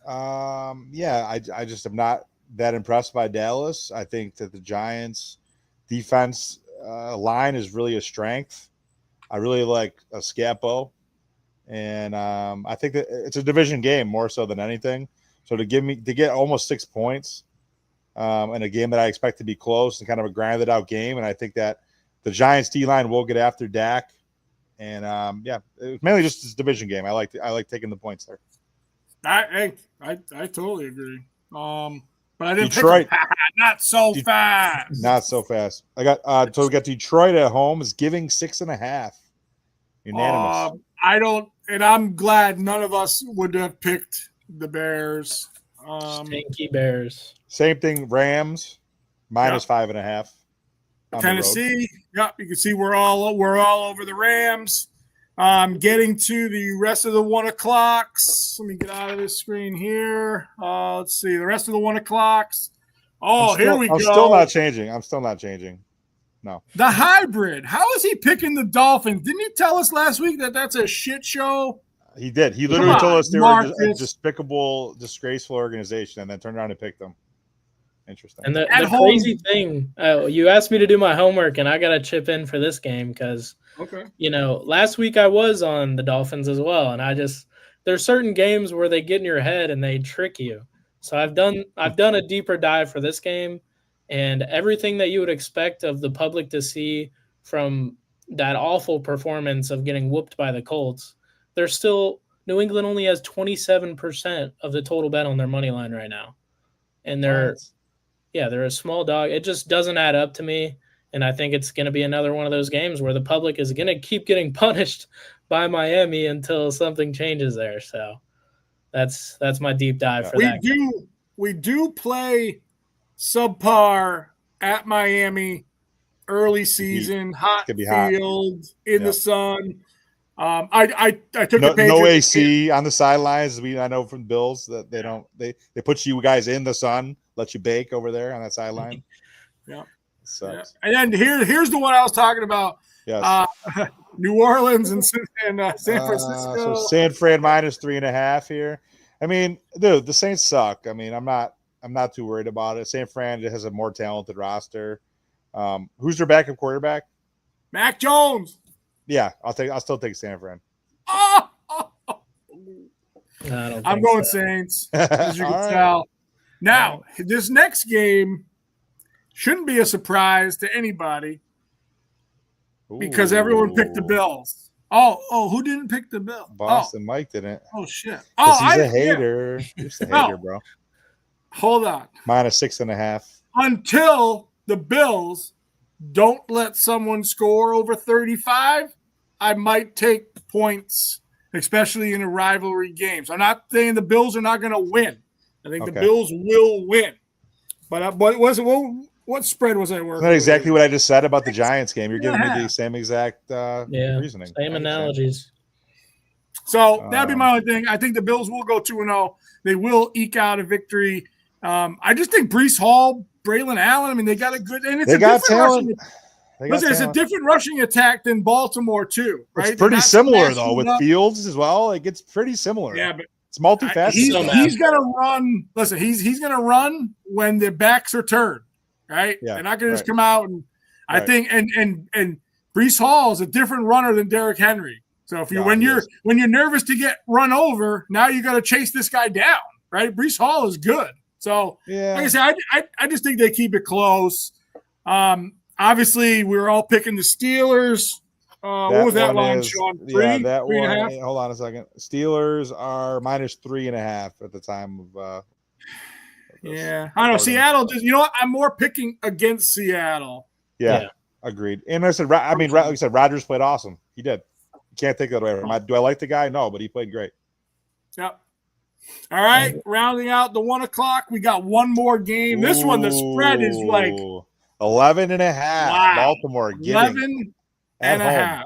Yeah, I just am not that impressed by Dallas. I think that the Giants' defense line is really a strength. I really like Scapo. And I think that it's a division game more so than anything. So to get almost 6 points in a game that I expect to be close and kind of a grinded out game, and I think that the Giants D line will get after Dak. And it's mainly just this division game. I like taking the points there. I totally agree. But I didn't Detroit. pick not so fast. Not so fast. I got so we got Detroit at home is giving 6.5. Unanimous. And I'm glad none of us would have picked the Bears. Stinky Bears. Same thing. Rams -5.5. Tennessee. Yep, you can see we're all over the Rams. Getting to the rest of the 1 o'clocks. Let me get out of this screen here. Let's see the rest of the 1 o'clocks. Here we go. I'm still not changing. No. The hybrid. How is he picking the Dolphins? Didn't you tell us last week that that's a shit show? He did. He literally told us they were a despicable, disgraceful organization, and then turned around and picked them. Interesting. And the crazy thing, you asked me to do my homework, and I got to chip in for this game because, last week I was on the Dolphins as well, and there's certain games where they get in your head and they trick you. So I've done a deeper dive for this game. And everything that you would expect of the public to see from that awful performance of getting whooped by the Colts, New England only has 27% of the total bet on their money line right now. And they're a small dog. It just doesn't add up to me. And I think it's going to be another one of those games where the public is going to keep getting punished by Miami until something changes there. So that's my deep dive for that. We do play subpar at Miami early season, hot field in the sun. I took the Patriots. No AC on the sidelines. I know from Bills that they put you guys in the sun, let you bake over there on that sideline. Yeah. Sucks. And then here's the one I was talking about. Yes. New Orleans and San Francisco. So San Fran -3.5 here. I mean, dude, the Saints suck. I mean, I'm I'm not too worried about it. San Fran has a more talented roster. Who's their backup quarterback? Mac Jones. Yeah, I'll still take San Fran. Oh! I I'm going Saints, as you can All tell. Now, this next game shouldn't be a surprise to anybody because everyone picked the Bills. Oh, who didn't pick the Bills? Boston Mike didn't. Oh shit. He's a hater. He's a hater, bro. Hold on. -6.5. Until the Bills don't let someone score over 35, I might take points, especially in a rivalry games. I'm not saying the Bills are not going to win. I think the Bills will win. But what spread was I working? Isn't that exactly what I just said about the Giants game? You're giving me the same exact reasoning. Same analogies. So that'd be my only thing. I think the Bills will go 2-0. They will eke out a victory. I just think Breece Hall, Braylon Allen, I mean, they got a good – and it's a different talent. It's a different rushing attack than Baltimore too, right? It's pretty similar, though, with Fields as well. Like, it's pretty similar. Yeah, but it's multifaceted. He's going to run – listen, he's going to run when the backs are turned. Right? Yeah, they're not going to just come out and I think and Breece Hall is a different runner than Derrick Henry. So if when you're nervous to get run over, now you got to chase this guy down, right? Breece Hall is good. So like I said, I just think they keep it close. Obviously, we're all picking the Steelers. What was that line, Sean? 3? Yeah, that one. Hold on a second. Steelers are -3.5 at the time of. Yeah, I don't know. Seattle just, you know what? I'm more picking against Seattle. Yeah, agreed. And like I said, Rodgers played awesome. He did. You can't take that away from him. Do I like the guy? No, but he played great. Yep. All right, rounding out the 1 o'clock, we got one more game. This one, the spread is like 11.5. Wow. Baltimore getting 11.5.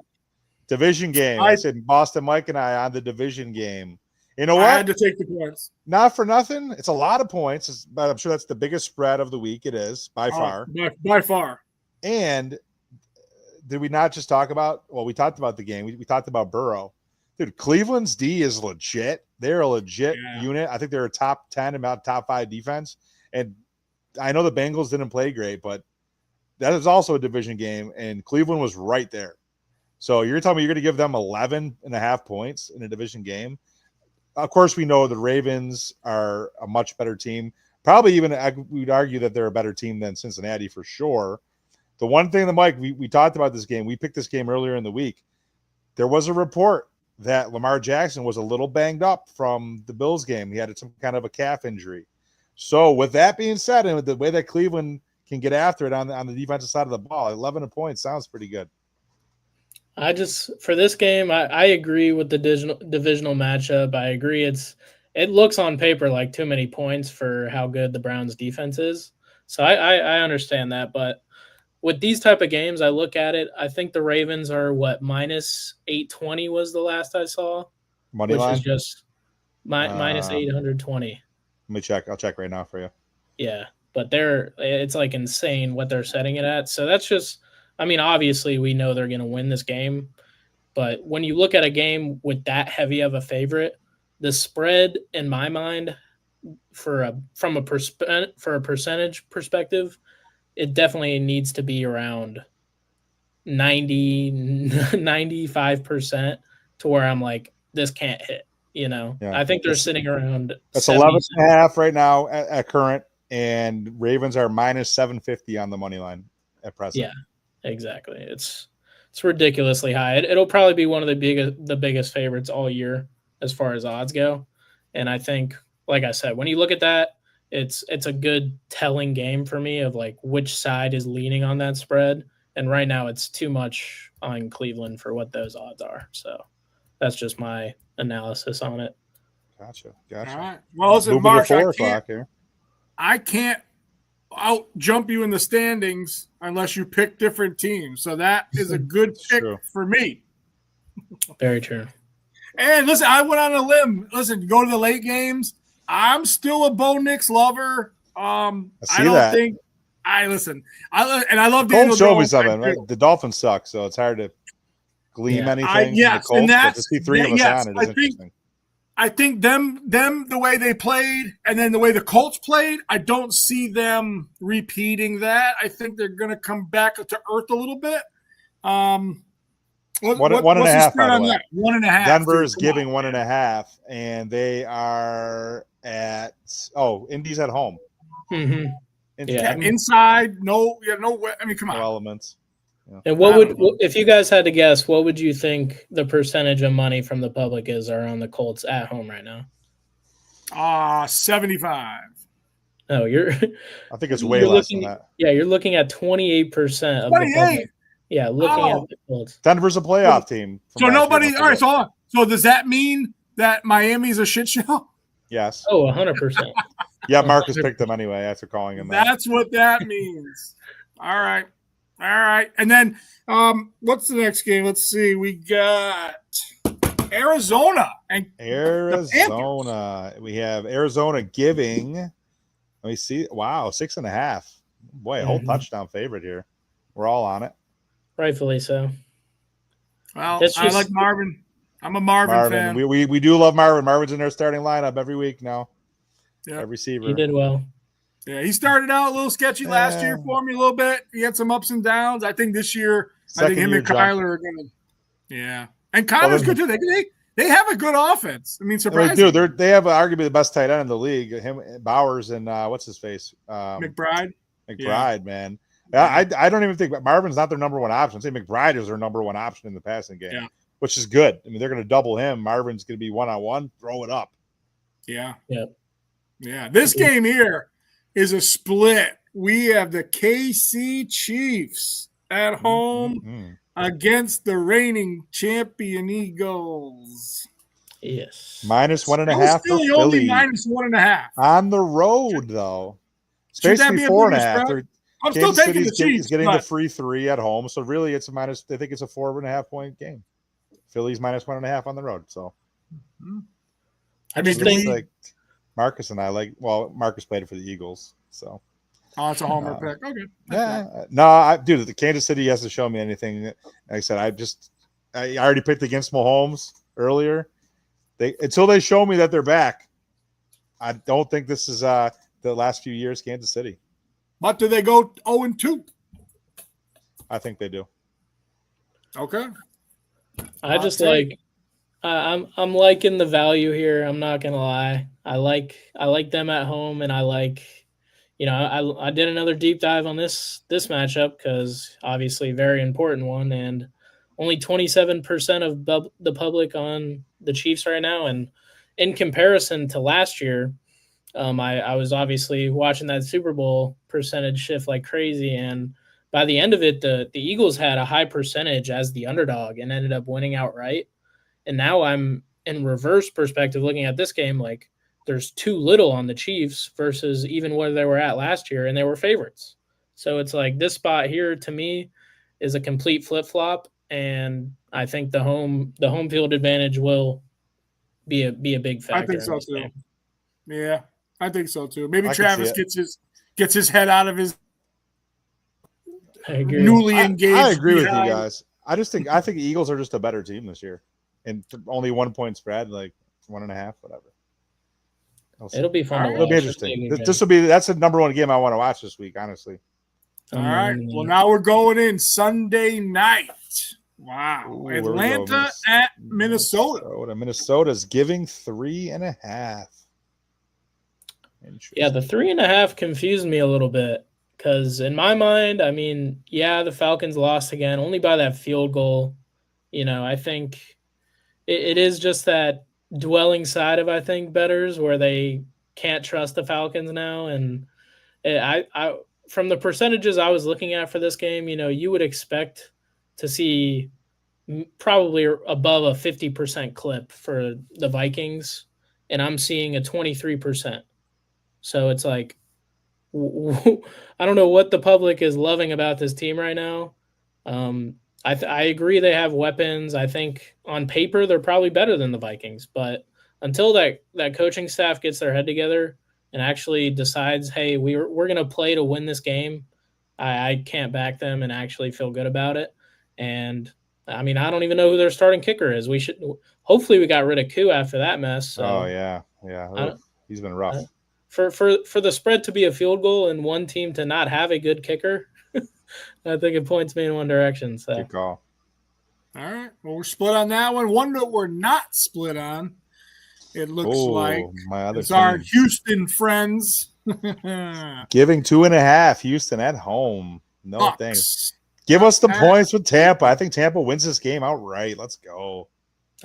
Division game. I said Boston Mike and I on the division game. You know what? I had to take the points. Not for nothing. It's a lot of points, but I'm sure that's the biggest spread of the week. It is by far. By far. And did we not just talk about? Well, we talked about the game. We talked about Burrow. Dude, Cleveland's D is legit. They're a legit unit. I think they're a top 10, about top 5 defense. And I know the Bengals didn't play great, but that is also a division game, and Cleveland was right there. So you're telling me you're going to give them 11.5 points in a division game? Of course, we know the Ravens are a much better team. Probably even we'd argue that they're a better team than Cincinnati for sure. The one thing that, Mike, we talked about this game. We picked this game earlier in the week. There was a report that Lamar Jackson was a little banged up from the Bills game. He had some kind of a calf injury. So with that being said, and with the way that Cleveland can get after it on the defensive side of the ball, 11 points sounds pretty good. For this game, I agree with the divisional matchup. I agree it looks on paper like too many points for how good the Browns defense is. So I understand that, but with these type of games, I look at it. I think the Ravens are -820 was the last I saw, Money line? Which is just -820. Let me check. I'll check right now for you. Yeah, but it's like insane what they're setting it at. So that's just. I mean, obviously, we know they're going to win this game, but when you look at a game with that heavy of a favorite, the spread, in my mind, for a percentage perspective, it definitely needs to be around 95% to where I'm like, this can't hit. You know, I think they're sitting around. That's 11.5 right now at current, and Ravens are -750 on the money line at present. Yeah. Exactly. It's ridiculously high. It'll probably be one of the biggest favorites all year as far as odds go. And I think, like I said, when you look at that, it's a good telling game for me of like which side is leaning on that spread. And right now it's too much on Cleveland for what those odds are. So that's just my analysis on it. Gotcha. All right. Well, listen, Mark, I can't out jump you in the standings unless you pick different teams. So that is a good pick for me. Very true. And listen, I went on a limb. Listen, go to the late games. I'm still a Bo Nix lover. I love Daniel. Show me something. Right? The Dolphins suck, so it's hard to glean anything. Yes, Colts, and that's to see 3 of us on it is interesting. I think them the way they played and then the way the Colts played, I don't see them repeating that. I think they're going to come back to earth a little bit. One and a half, by the way. That? 1.5. Denver is giving 1.5, and they are at Indy's at home. Mm-hmm. Yeah, inside, no. I mean, come on. No elements. Yeah. And what would, if you guys had to guess, what would you think the percentage of money from the public is around the Colts at home right now? 75. No, I think it's way less than that. Yeah, you're looking at 28% of the public. Yeah, looking at the Colts. Denver's a playoff team. So nobody. All right, so does that mean that Miami's a shit show? Yes. Oh, 100%. Yeah, Marcus picked them anyway after calling him that. That's what that means. All right. And then what's the next game? Let's see. We got Arizona. We have Arizona giving. Let me see. Wow, 6.5. Boy, a whole touchdown favorite here. We're all on it. Rightfully so. Well, I like Marvin. I'm a Marvin fan. We do love Marvin. Marvin's in their starting lineup every week now. Yeah, receiver. He did well. Yeah, he started out a little sketchy last year for me a little bit. He had some ups and downs. I think this year, him and Kyler are going to. Yeah, and Kyler's good too. They have a good offense. I mean, surprisingly. They have arguably the best tight end in the league. Him, Bowers, and what's his face? McBride. Man. I don't even think Marvin's not their number one option. I say McBride is their number one option in the passing game, which is good. I mean, they're going to double him. Marvin's going to be one-on-one. Throw it up. Yeah. This game here is a split. We have the KC Chiefs at home against the reigning champion Eagles. Yes. -1.5 for Philly. Only -1.5. On the road, though. It's basically 4.5. I'm still taking the Chiefs. Getting the free 3 at home. So really it's I think it's a 4.5 point game. Philly's -1.5 on the road. So I just think like Marcus and I Marcus played for the Eagles. So it's a homer pick. Okay. Dude, the Kansas City has to show me anything. Like I said, I already picked against Mahomes earlier. Until they show me that they're back, I don't think this is the last few years Kansas City. But do they go 0-2? I think they do. Okay. I just like I'm liking the value here. I'm not gonna lie. I like them at home, and I like, I did another deep dive on this matchup because obviously very important one, and only 27% of the public on the Chiefs right now, and in comparison to last year. I was obviously watching that Super Bowl percentage shift like crazy, and by the end of it, the Eagles had a high percentage as the underdog and ended up winning outright. And now I'm in reverse perspective looking at this game, like there's too little on the Chiefs versus even where they were at last year, and they were favorites. So it's like this spot here to me is a complete flip-flop, and I think the home field advantage will be a big factor. I think so too. Game. Yeah. I think so too. Maybe Travis gets his head out of his newly engaged. I agree with you guys. I think the Eagles are just a better team this year, and only 1 point spread, like 1.5, whatever. It'll be fun. It'll be interesting. That's the number one game I want to watch this week, honestly. All right. Well, now we're going in Sunday night. Wow. Atlanta at Minnesota. Minnesota's giving 3.5. Yeah, the 3.5 confused me a little bit because in my mind, I mean, the Falcons lost again, only by that field goal. I think it is just that dwelling side of, I think, bettors where they can't trust the Falcons now. And I from the percentages I was looking at for this game, you would expect to see probably above a 50% clip for the Vikings, and I'm seeing a 23%. So it's like, I don't know what the public is loving about this team right now. I agree they have weapons. I think on paper they're probably better than the Vikings, but until that coaching staff gets their head together and actually decides, hey, we're going to play to win this game, I can't back them and actually feel good about it. And I mean, I don't even know who their starting kicker is. Hopefully we got rid of Koo after that mess. So Oh yeah. Oof, he's been rough. For the spread to be a field goal and one team to not have a good kicker, I think it points me in one direction. So good call. All right. Well, we're split on that one. One that we're not split on, it looks like, my other it's team. our Houston friends. Giving 2.5, Houston at home. No Bucks. thanks. Give us the points with Tampa. I think Tampa wins this game outright. Let's go.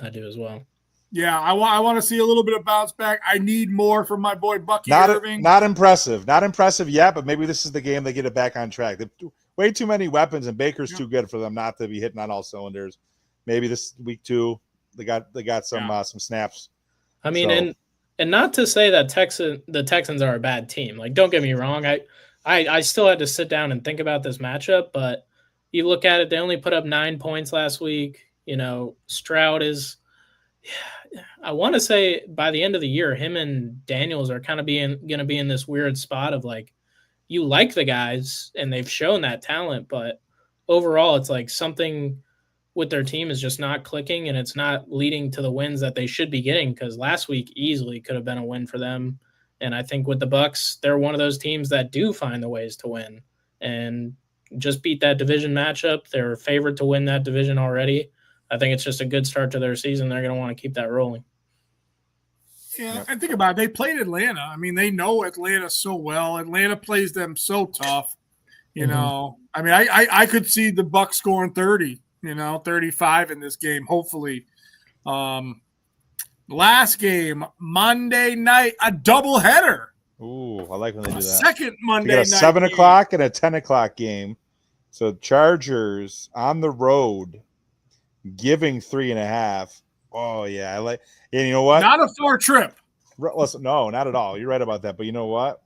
I do as well. Yeah, I want to see a little bit of bounce back. I need more from my boy Bucky Irving. Not impressive. Not impressive yet, but maybe this is the game they get it back on track. They've way too many weapons, and Baker's too good for them not to be hitting on all cylinders. Maybe this week 2, they got some snaps. I mean, and not to say that the Texans are a bad team. Like, don't get me wrong. I still had to sit down and think about this matchup, but you look at it, they only put up 9 points last week. You know, Stroud is – I want to say by the end of the year, him and Daniels are kind of going to be in this weird spot of like, you like the guys and they've shown that talent, but overall it's like something with their team is just not clicking and it's not leading to the wins that they should be getting, because last week easily could have been a win for them. And I think with the Bucks, they're one of those teams that do find the ways to win and just beat that division matchup. They're favored to win that division already. I think it's just a good start to their season. They're going to want to keep that rolling. Yeah, and think about it. They played Atlanta. I mean, they know Atlanta so well. Atlanta plays them so tough. You know, I mean, I could see the Bucks scoring 30, 35 in this game, hopefully. Last game, Monday night, a doubleheader. Ooh, I like when they do that. Second Monday night. A 7 o'clock and a 10 o'clock game. So Chargers on the road, giving 3.5. Oh yeah, I like. And you know what? Not a far trip. Listen, no, not at all. You're right about that. But you know what?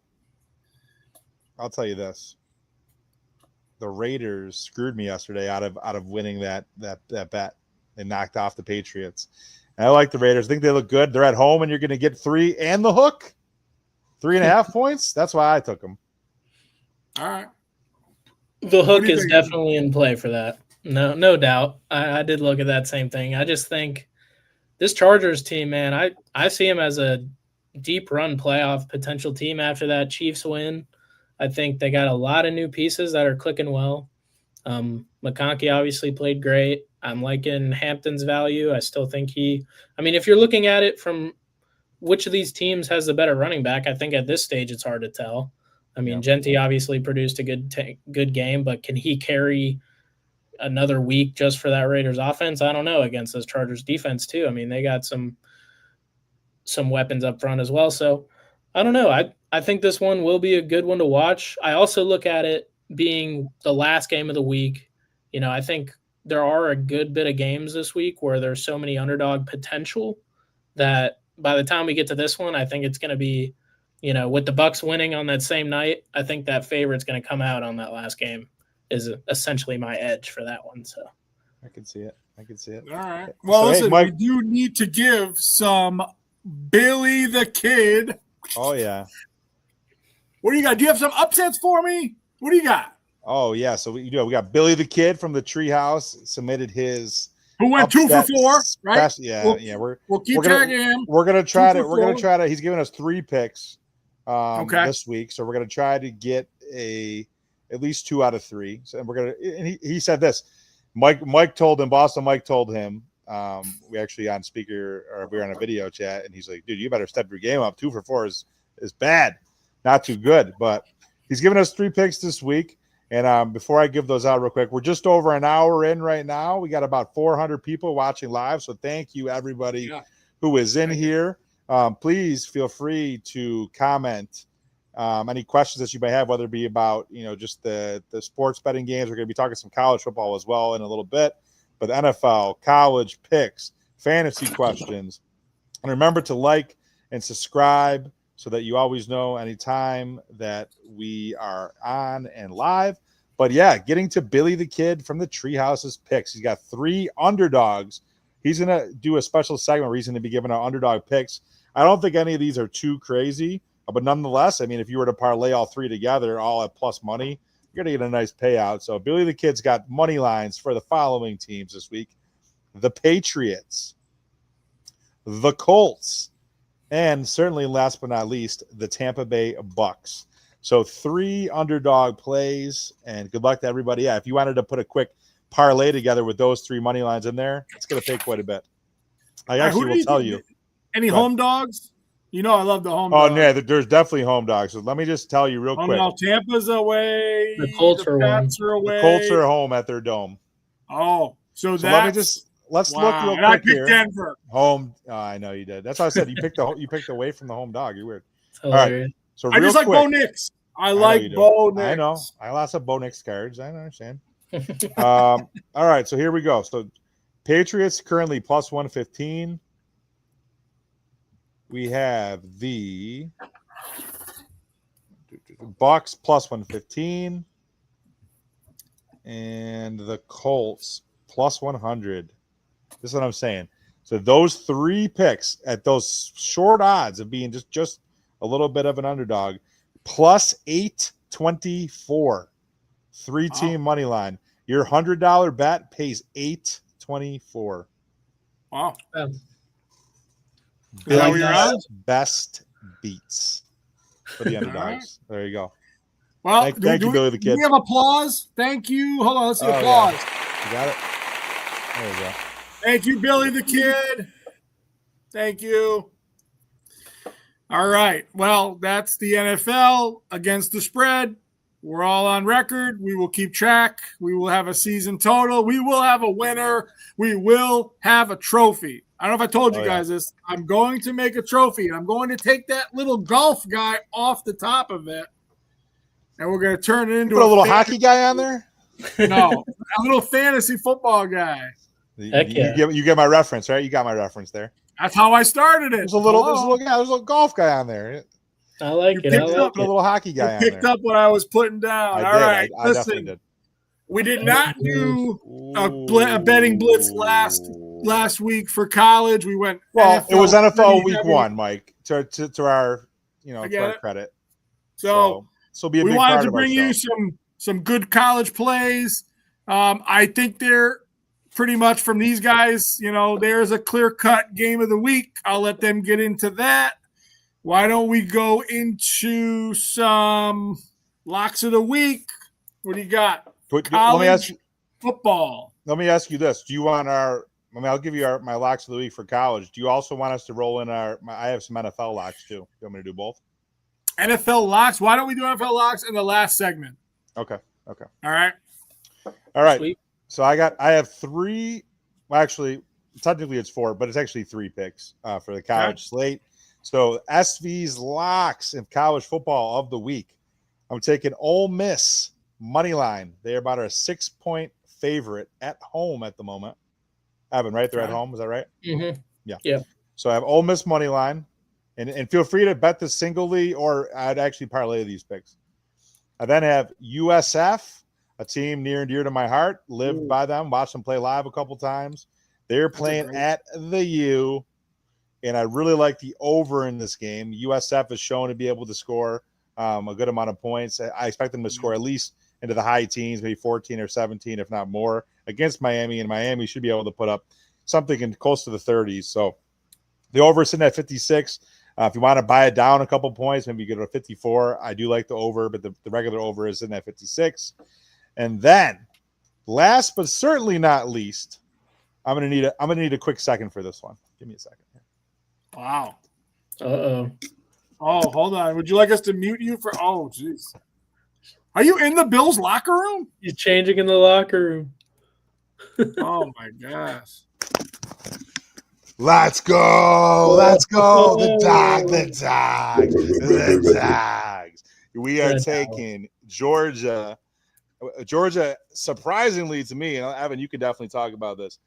I'll tell you this: the Raiders screwed me yesterday out of winning that bet. They knocked off the Patriots. And I like the Raiders. I think they look good. They're at home, and you're going to get 3 and the hook, 3.5 points. That's why I took them. All right. The hook is definitely in play for that. No doubt. I did look at that same thing. I just think this Chargers team, man, I see them as a deep run playoff potential team after that Chiefs win. I think they got a lot of new pieces that are clicking well. McConkey obviously played great. I'm liking Hampton's value. I still think if you're looking at it from which of these teams has the better running back, I think at this stage it's hard to tell. I mean, Gentry obviously produced a good game, but can he carry another week just for that Raiders offense? I don't know, against this Chargers defense too. I mean, they got some weapons up front as well. So I don't know. I think this one will be a good one to watch. I also look at it being the last game of the week. I think there are a good bit of games this week where there's so many underdog potential that by the time we get to this one, I think it's going to be, with the Bucks winning on that same night, I think that favorite's going to come out on that last game is essentially my edge for that one. So I can see it. All right. Well, listen, we do need to give some Billy the Kid. Oh yeah. What do you got? Do you have some upsets for me? What do you got? Oh yeah. So we got Billy the Kid from the Treehouse submitted his. Who went 2 for 4, right? Yeah. We'll keep tagging him. We're gonna try to. He's giving us 3 picks this week, so we're gonna try to get at least 2 out of 3. So we're gonna. And he said this. Mike told him. Boston Mike told him. We actually on speaker, or we were on a video chat, and he's like, "Dude, you better step your game up. 2 for 4 is bad, not too good." But he's giving us 3 picks this week. And before I give those out real quick, we're just over an hour in right now. We got about 400 people watching live. So thank you, everybody who is in here. Please feel free to comment any questions that you may have, whether it be about, just the sports betting games. We're going to be talking some college football as well in a little bit. But the NFL, college picks, fantasy questions. And remember to like and subscribe so that you always know anytime that we are on and live. But yeah, getting to Billy the Kid from the Treehouse's picks. He's got 3 underdogs. He's going to do a special segment where he's going to be giving our underdog picks. I don't think any of these are too crazy, but nonetheless, I mean, if you were to parlay all 3 together, all at plus money, you're going to get a nice payout. So Billy the Kid's got money lines for the following teams this week: the Patriots, the Colts, and certainly last but not least, the Tampa Bay Bucks. So 3 underdog plays, and good luck to everybody. Yeah, if you wanted to put a quick parlay together with those 3 money lines in there, it's going to pay quite a bit. I actually will tell you. Any home dogs? You know I love the home dogs. dogs. Oh, yeah, there's definitely home dogs. So let me just tell you real quick. No, Tampa's away. The Colts are away. The Colts are home at their dome. Oh, so let me just let's look real quick I picked here. Denver. Home. Oh, I know you did. That's why I said you picked away from the home dog. You're weird. All right. So I just like Bo Nix. I like Bo Nix. I know. I lost some Bo Nix cards. I understand. All right. So here we go. So Patriots currently plus 115. We have the Bucks plus 115 and the Colts plus 100. This is what I'm saying. So those 3 picks at those short odds of being just a little bit of an underdog, plus 824, 3-team money line. Your $100 bet pays 824. Wow. Billy's best beats for the underdogs. There you go. Well, thank you, Billy the Kid. Do we have applause? Thank you. Hold on, let's see applause. Yeah. You got it? There you go. Thank you, Billy the Kid. Thank you. All right. Well, that's the NFL against the spread. We're all on record. We will keep track. We will have a season total. We will have a winner. We will have a trophy. I don't know if I told you guys this. I'm going to make a trophy, and I'm going to take that little golf guy off the top of it, and we're going to turn it into a little hockey guy on there? No, a little fantasy football guy. You get my reference, right? You got my reference there. That's how I started it. There's a little golf guy on there. I like it. I like it. A little hockey guy. You picked up what I was putting down. All right, listen. Did. We did not do a betting blitz last week for college. We went. Well, it was NFL week 1, Mike. To our to our credit. So be a big we wanted part to bring you some good college plays. I think they're pretty much from these guys. There's a clear-cut game of the week. I'll let them get into that. Why don't we go into some locks of the week? What do you got? Let me ask you football. Let me ask you this: do you want I'll give you my locks of the week for college. Do you also want us to roll in I have some NFL locks too. You want me to do both? NFL locks. Why don't we do NFL locks in the last segment? Okay. All right. Sweet. So I have 3. Well, actually, technically it's 4, but it's actually 3 picks for the college slate. So SV's locks in college football of the week. I'm taking Ole Miss money line. They're about a 6-point favorite at home at the moment. Evan, right? They're at home. Is that right? Mm-hmm. Yeah. So I have Ole Miss money line, and feel free to bet this singly, or I'd actually parlay these picks. I then have USF, a team near and dear to my heart. Lived by them, watched them play live a couple times. They're playing at the U, and I really like the over in this game. USF is shown to be able to score a good amount of points. I expect them to score at least into the high teens, maybe 14 or 17, if not more, against Miami, and Miami should be able to put up something in close to the 30s. So the over is sitting at 56. If you want to buy it down a couple points, maybe you get it at 54. I do like the over, but the regular over is sitting at 56. And then, last but certainly not least, I'm gonna need a quick second for this one. Give me a second here. Wow. Uh-oh. Oh, hold on. Would you like us to mute you for? Oh, jeez. Are you in the Bills locker room? He's changing in the locker room. Oh my gosh. Let's go. The Dogs. We are taking Georgia. Georgia, surprisingly to me, and Evan, you can definitely talk about this.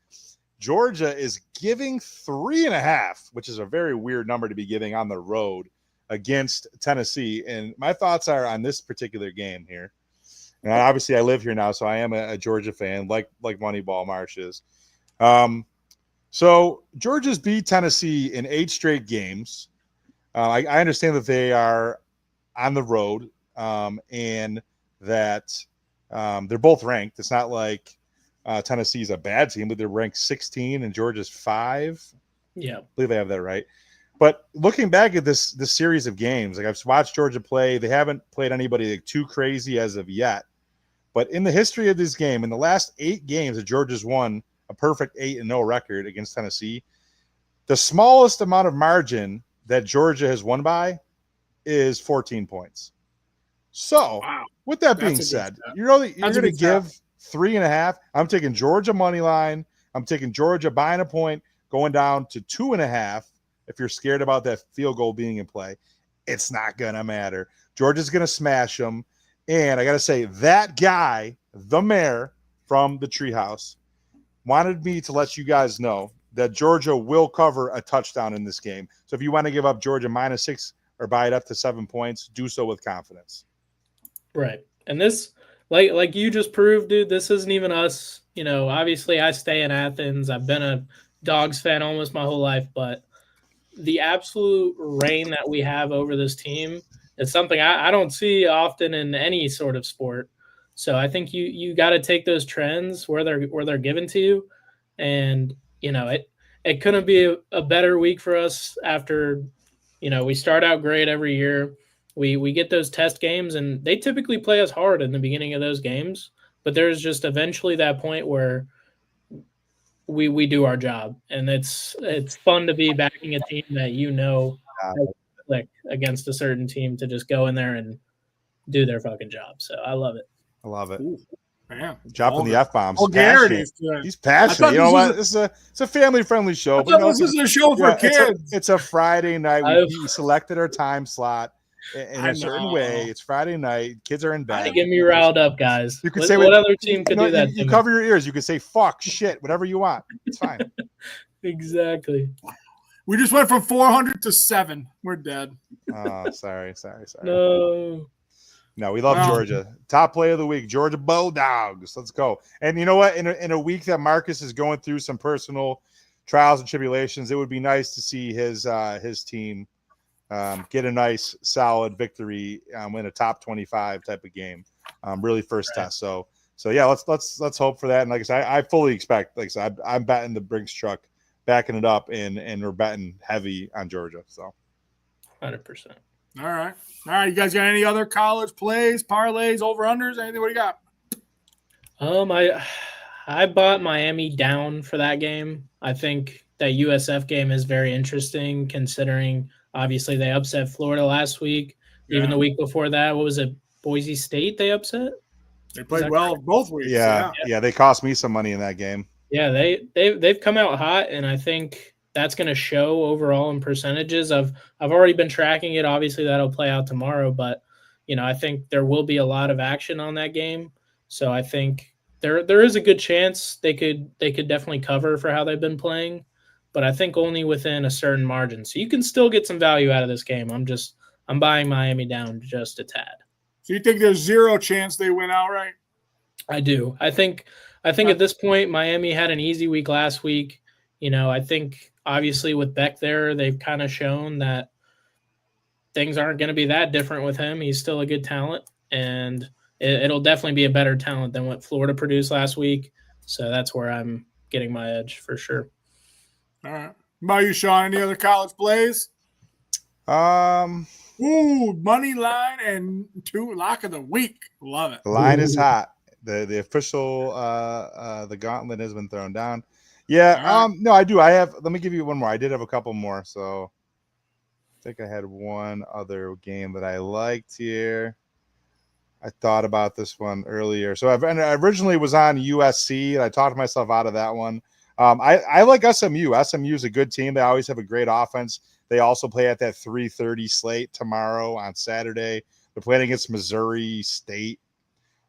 Georgia is giving 3.5, which is a very weird number to be giving on the road against Tennessee. And my thoughts are on this particular game here. And obviously I live here now, so I am a Georgia fan, like Moneyball Marsh is. So Georgia's beat Tennessee in 8 straight games. I understand that they are on the road and that They're both ranked. It's not like Tennessee is a bad team, but they're ranked 16 and Georgia's 5. Yeah, I believe I have that right. But looking back at this series of games, like I've watched Georgia play, they haven't played anybody like too crazy as of yet. But in the history of this game, in the last 8 games that Georgia's won a perfect 8-0 record against Tennessee, the smallest amount of margin that Georgia has won by is 14 points. So, with that being said, you're going to give 3.5. I'm taking Georgia money line. I'm taking Georgia buying a point, going down to 2.5. If you're scared about that field goal being in play, it's not going to matter. Georgia's going to smash them. And I got to say, that guy, the mayor from the Treehouse, wanted me to let you guys know that Georgia will cover a touchdown in this game. So if you want to give up Georgia -6 or buy it up to 7 points, do so with confidence. Right. And this, like you just proved, dude, this isn't even us. You know, obviously I stay in Athens. I've been a Dogs fan almost my whole life, but the absolute reign that we have over this team is something I don't see often in any sort of sport. So I think you got to take those trends where they're given to you, and you know it couldn't be a better week for us after, you know, we start out great every year. We get those test games, and they typically play us hard in the beginning of those games, but there's just eventually that point where we do our job, and it's fun to be backing a team that click against a certain team to just go in there and do their fucking job. So I love it. I love it. Ooh, man. Dropping the F-bombs. Vulgarities. He's passionate. You know what? It's a family-friendly show. This is a show for kids. It's a Friday night. We selected our time slot in a certain way. It's Friday night. Kids are in bed. Get me riled up, guys. You could what, say what other team could do that? You cover your ears. You could say fuck, shit, whatever you want. It's fine. Exactly. We just went from 400 to 7. We're dead. Oh, sorry. No, we love Georgia. Top play of the week, Georgia Bulldogs. Let's go. And you know what? In a week that Marcus is going through some personal trials and tribulations, it would be nice to see his team get a nice, solid victory, win a top 25 type of game. Really first test. So yeah, let's hope for that. And like I said, I fully expect. Like I said, I'm betting the Brinks truck, backing it up, and we're betting heavy on Georgia. So 100%. All right. You guys got any other college plays, parlays, over-unders, anything? What do you got? I bought Miami down for that game. I think that USF game is very interesting considering obviously they upset Florida last week. Yeah. Even the week before that, what was it? Boise State they upset? They played well both weeks. Yeah, they cost me some money in that game. Yeah, they've come out hot, and I think that's going to show overall in percentages. I've already been tracking it. Obviously, that'll play out tomorrow, but you know, I think there will be a lot of action on that game. So I think there is a good chance they could definitely cover for how they've been playing, but I think only within a certain margin. So you can still get some value out of this game. I'm buying Miami down just a tad. So you think there's zero chance they win outright? I do. I think at this point, Miami had an easy week last week. You know, I think obviously with Beck there, they've kind of shown that things aren't going to be that different with him. He's still a good talent, and it'll definitely be a better talent than what Florida produced last week. So that's where I'm getting my edge for sure. All right. How about you, Sean? Any other college plays? Money line and 2 lock of the week. Love it. The line is hot. The official the gauntlet has been thrown down. Yeah, no, I do. Let me give you one more. I did have a couple more, so I think I had one other game that I liked here. I thought about this one earlier. So I originally was on USC, and I talked myself out of that one. I like SMU. SMU is a good team. They always have a great offense. They also play at that 3:30 slate tomorrow on Saturday. They're playing against Missouri State.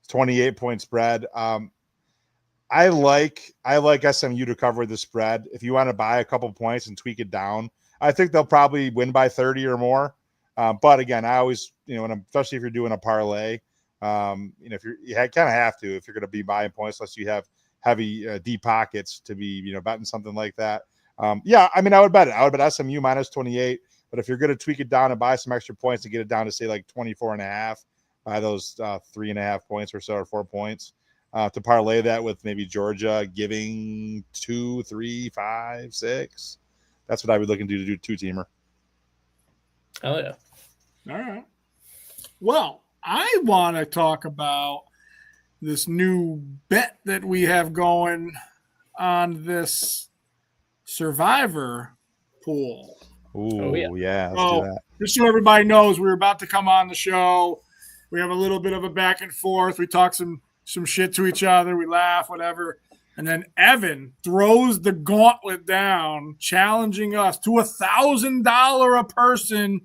28-point spread. I like SMU to cover the spread. If you want to buy a couple points and tweak it down, I think they'll probably win by 30 or more. But again, I always, especially if you're doing a parlay, if you kind of have to if you're going to be buying points, unless you have heavy deep pockets to be, betting something like that. I would bet it. I would bet SMU minus 28. But if you're going to tweak it down and buy some extra points and get it down to say like 24.5, by those 3.5 points or so, or 4 points. To parlay that with maybe Georgia giving 2, 3, 5, 6. That's what I would looking to do 2-teamer. Oh yeah. All right. Well, I want to talk about this new bet that we have going on this Survivor pool. Ooh, yeah. Let's do that. Just so everybody knows, we're about to come on the show. We have a little bit of a back and forth. We talk some shit to each other. We laugh, whatever. And then Evan throws the gauntlet down, challenging us to $1,000 a person.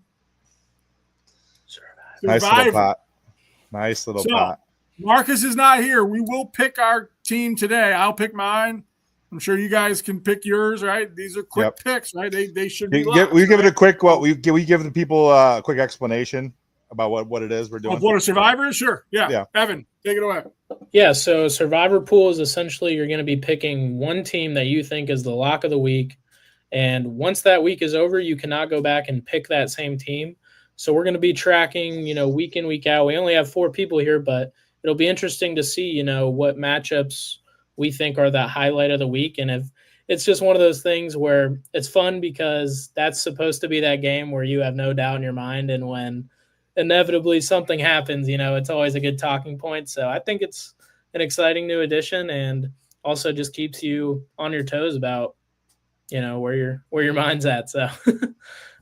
Nice little pot. Nice little pot. Marcus is not here. We will pick our team today. I'll pick mine. I'm sure you guys can pick yours, right? These are quick picks, right? They should be. We give it a quick. We give the people a quick explanation about what it is we're doing. Of what a Survivor is? Sure. Yeah. Evan, take it away. Yeah. So Survivor pool is essentially you're going to be picking one team that you think is the lock of the week, and once that week is over, you cannot go back and pick that same team. So we're going to be tracking, week in, week out. We only have 4 people here, but it'll be interesting to see, what matchups we think are the highlight of the week. And if it's just one of those things where it's fun because that's supposed to be that game where you have no doubt in your mind. And when inevitably something happens, it's always a good talking point. So I think it's an exciting new addition and also just keeps you on your toes about, where your mind's at. So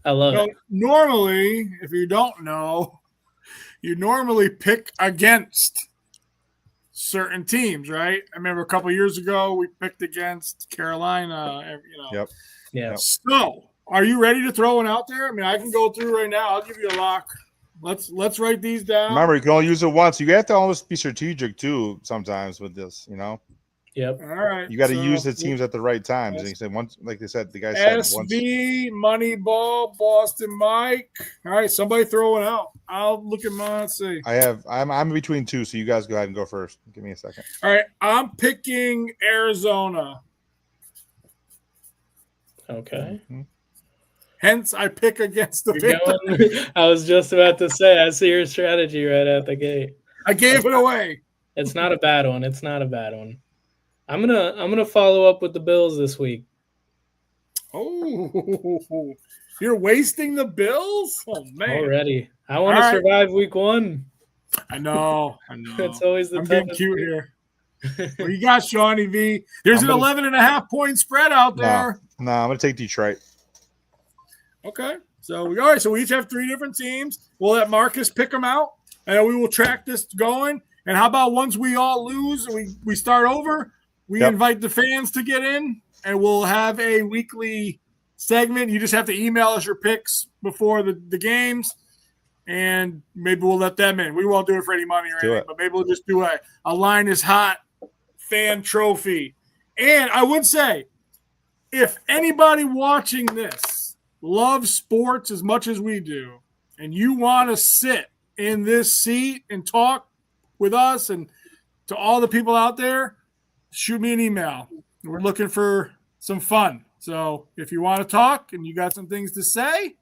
I love it. Normally, if you don't know, you normally pick against certain teams, right? I remember a couple of years ago we picked against Carolina. Yep. Yeah. So, are you ready to throw one out there? I mean, I can go through right now. I'll give you a lock. Let's write these down. Remember, you can only use it once. You have to always be strategic too. Sometimes with this, Yep. All right. You got to use the teams at the right times. And you said once, like they said, the guy said once. SV, Moneyball, Boston Mike. All right, somebody throw it out. I'll look at mine. Let's see. I'm between 2, so you guys go ahead and go first. Give me a second. All right, I'm picking Arizona. Okay. Mm-hmm. Hence, I pick against the victor. I was just about to say, I see your strategy right out the gate. I gave it away. It's not a bad one. It's not a bad one. I'm gonna follow up with the Bills this week. Oh, you're wasting the Bills? Oh man! Already, I want to survive week 1. I know. It's always the I'm toughest. getting cute here. What you got, Shawnee V? There's an 11.5 point spread out there. No, I'm gonna take Detroit. Okay, so all right. So we each have 3 different teams. We'll let Marcus pick them out, and we will track this going. And how about once we all lose and we start over? We invite the fans to get in, and we'll have a weekly segment. You just have to email us your picks before the games, and maybe we'll let them in. We won't do it for any money or anything, but maybe we'll just do a Line is Hot fan trophy. And I would say, if anybody watching this loves sports as much as we do, and you want to sit in this seat and talk with us and to all the people out there, shoot me an email. We're looking for some fun. So if you want to talk and you got some things to say,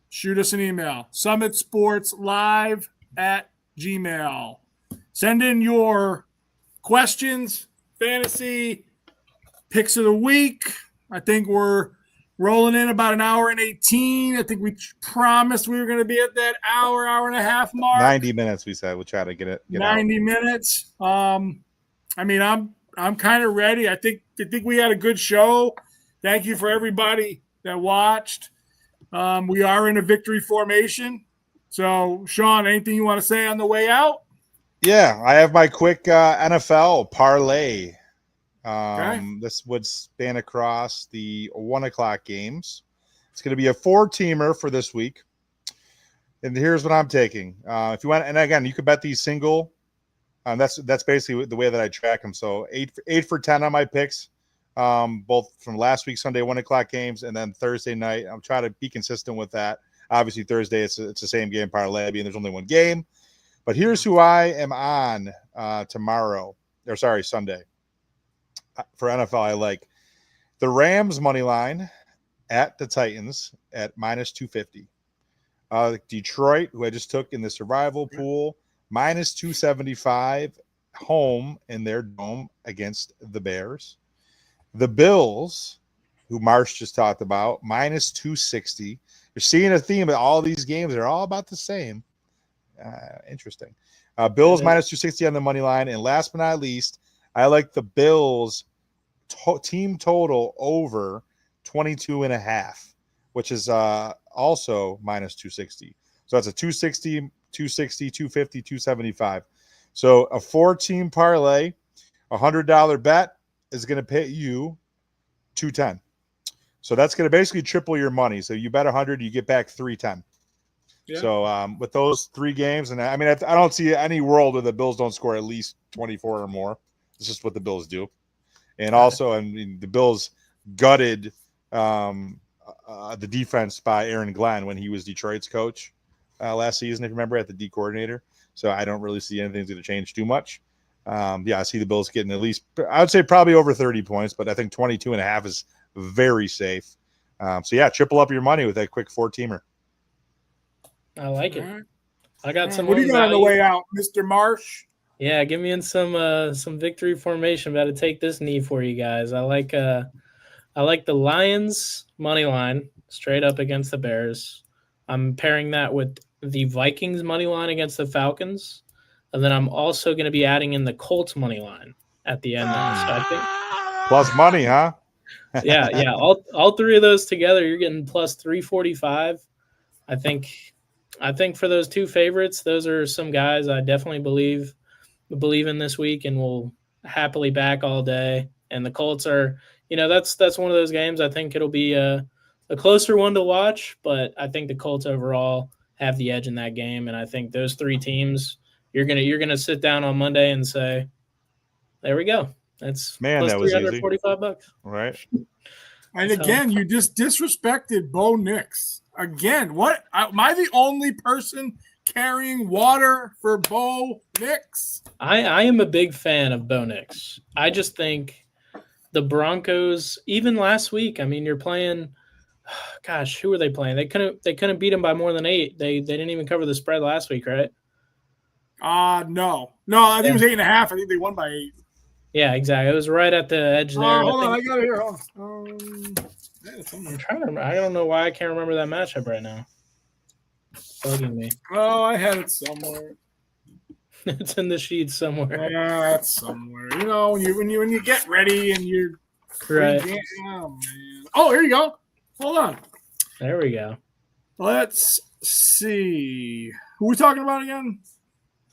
shoot us an email. SummitSportsLive@gmail. Send in your questions, fantasy, picks of the week. I think we're rolling in about an hour and 18. I think we promised we were going to be at that hour and a half mark. 90 minutes, we said. We'll try to get 90 minutes. I mean, I'm kind of ready. I think we had a good show. Thank you for everybody that watched. We are in a victory formation. So, Sean, anything you want to say on the way out? Yeah, I have my quick NFL parlay. Okay. This would span across the 1:00 games. It's going to be a 4-teamer for this week. And here's what I'm taking. If you want, and again, you could bet these single. That's basically the way that I track them. So 8 for 10 on my picks, both from last week's Sunday 1:00 games and then Thursday night. I'm trying to be consistent with that. Obviously Thursday it's the same game parlay, and there's only one game. But here's who I am on Sunday for NFL. I like the Rams money line at the Titans at -250. Detroit, who I just took in the survival pool, minus 275 home in their dome against the Bears. The Bills, who Marsh just talked about, minus 260. You're seeing a theme of all these games. They're all about the same. Interesting. Bills minus 260 on the money line. And last but not least, I like the Bills team total over 22.5, which is also minus 260. So that's a 260, 260, 250, 275. So a 4-team parlay, $100 bet is going to pay you 210. So that's going to basically triple your money. So you bet 100, you get back 310. Yeah. So with those 3 games, and I mean, I don't see any world where the Bills don't score at least 24 or more. It's just what the Bills do. And also, I mean, the Bills gutted the defense by Aaron Glenn when he was Detroit's coach last season, if you remember, at the D coordinator. So I don't really see anything's going to change too much. I see the Bills getting at least, I would say probably over 30 points, but I think 22.5 is very safe. Triple up your money with that quick 4-teamer. I like it. Right. I got some. What do you got on the way out, Mr. Marsh? Yeah, give me in some victory formation. About to take this knee for you guys. I like the Lions money line straight up against the Bears. I'm pairing that with the Vikings money line against the Falcons, and then I'm also going to be adding in the Colts money line at the end. So I think plus money, huh? yeah. All 3 of those together, you're getting plus 345. I think for those 2 favorites, those are some guys I definitely believe in this week and will happily back all day. And the Colts are, that's one of those games. I think it'll be a closer one to watch, but I think the Colts overall have the edge in that game. And I think those 3 teams, you're gonna sit down on Monday and say, "There we go. That's plus that was easy. $345." Right. And again, you just disrespected Bo Nix. Again, what? Am I the only person carrying water for Bo Nix? I am a big fan of Bo Nix. I just think the Broncos, even last week, I mean, you're playing – gosh, who were they playing? They couldn't beat them by more than 8. They didn't even cover the spread last week, right? No. I think it was 8.5. I think they won by 8. Yeah, exactly. It was right at the edge there. Hold on, I got it here. I'm trying to remember. I don't know why I can't remember that matchup right now. Bugging me. Oh, I had it somewhere. It's in the sheet somewhere. Yeah, it's somewhere. When you get ready and you're right. Oh man. Oh, here you go. Hold on. There we go. Let's see. Who are we talking about again?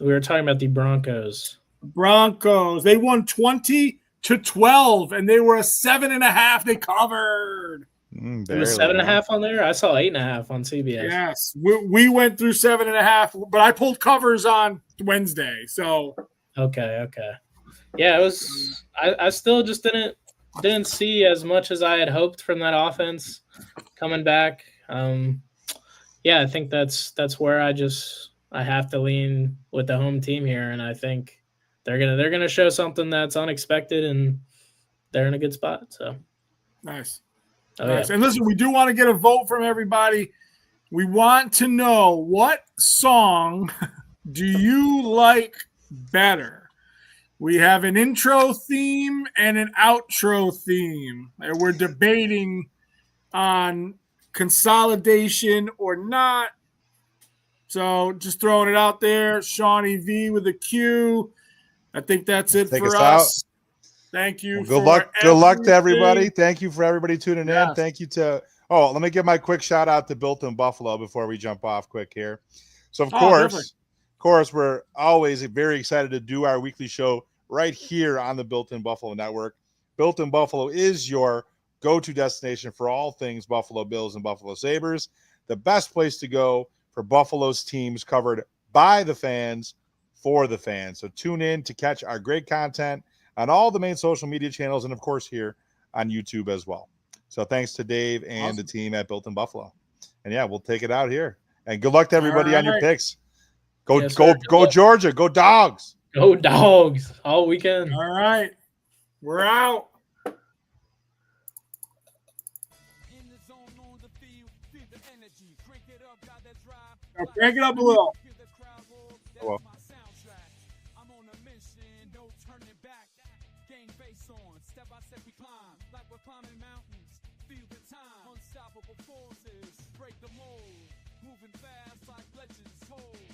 We were talking about the Broncos. They won 20-12, and they were a 7.5. They covered. There was 7.5 on there. I saw 8.5 on CBS. Yes, we went through 7.5, but I pulled covers on Wednesday. So okay. Yeah, it was. I still just didn't see as much as I had hoped from that offense coming back. I think that's where I have to lean with the home team here, and I think they're gonna show something that's unexpected, and they're in a good spot. So nice. Nice. And listen, we do want to get a vote from everybody. We want to know, what song do you like better? We have an intro theme and an outro theme, and we're debating on consolidation or not. So just throwing it out there. Shawnee V with a Q. I think that's it for us. Thank you. Good luck to everybody. Thank you for everybody tuning in. Thank you to let me give my quick shout out to Built in Buffalo before we jump off quick here. So of course, we're always very excited to do our weekly show right here on the Built in Buffalo Network. Built in Buffalo is your go-to destination for all things Buffalo Bills and Buffalo Sabres. The best place to go for Buffalo's teams covered by the fans for the fans. So tune in to catch our great content on all the main social media channels, and of course here on YouTube as well. So thanks to Dave and the team at Built in Buffalo. And we'll take it out here. And good luck to everybody on your picks. Go Georgia. Go Dogs. Go Dogs all weekend. All right. We're out. Now crank it up a little. Well. boots on. Step by step we climb, like we're climbing mountains. Feel the time, unstoppable forces break the mold. Moving fast like legends told.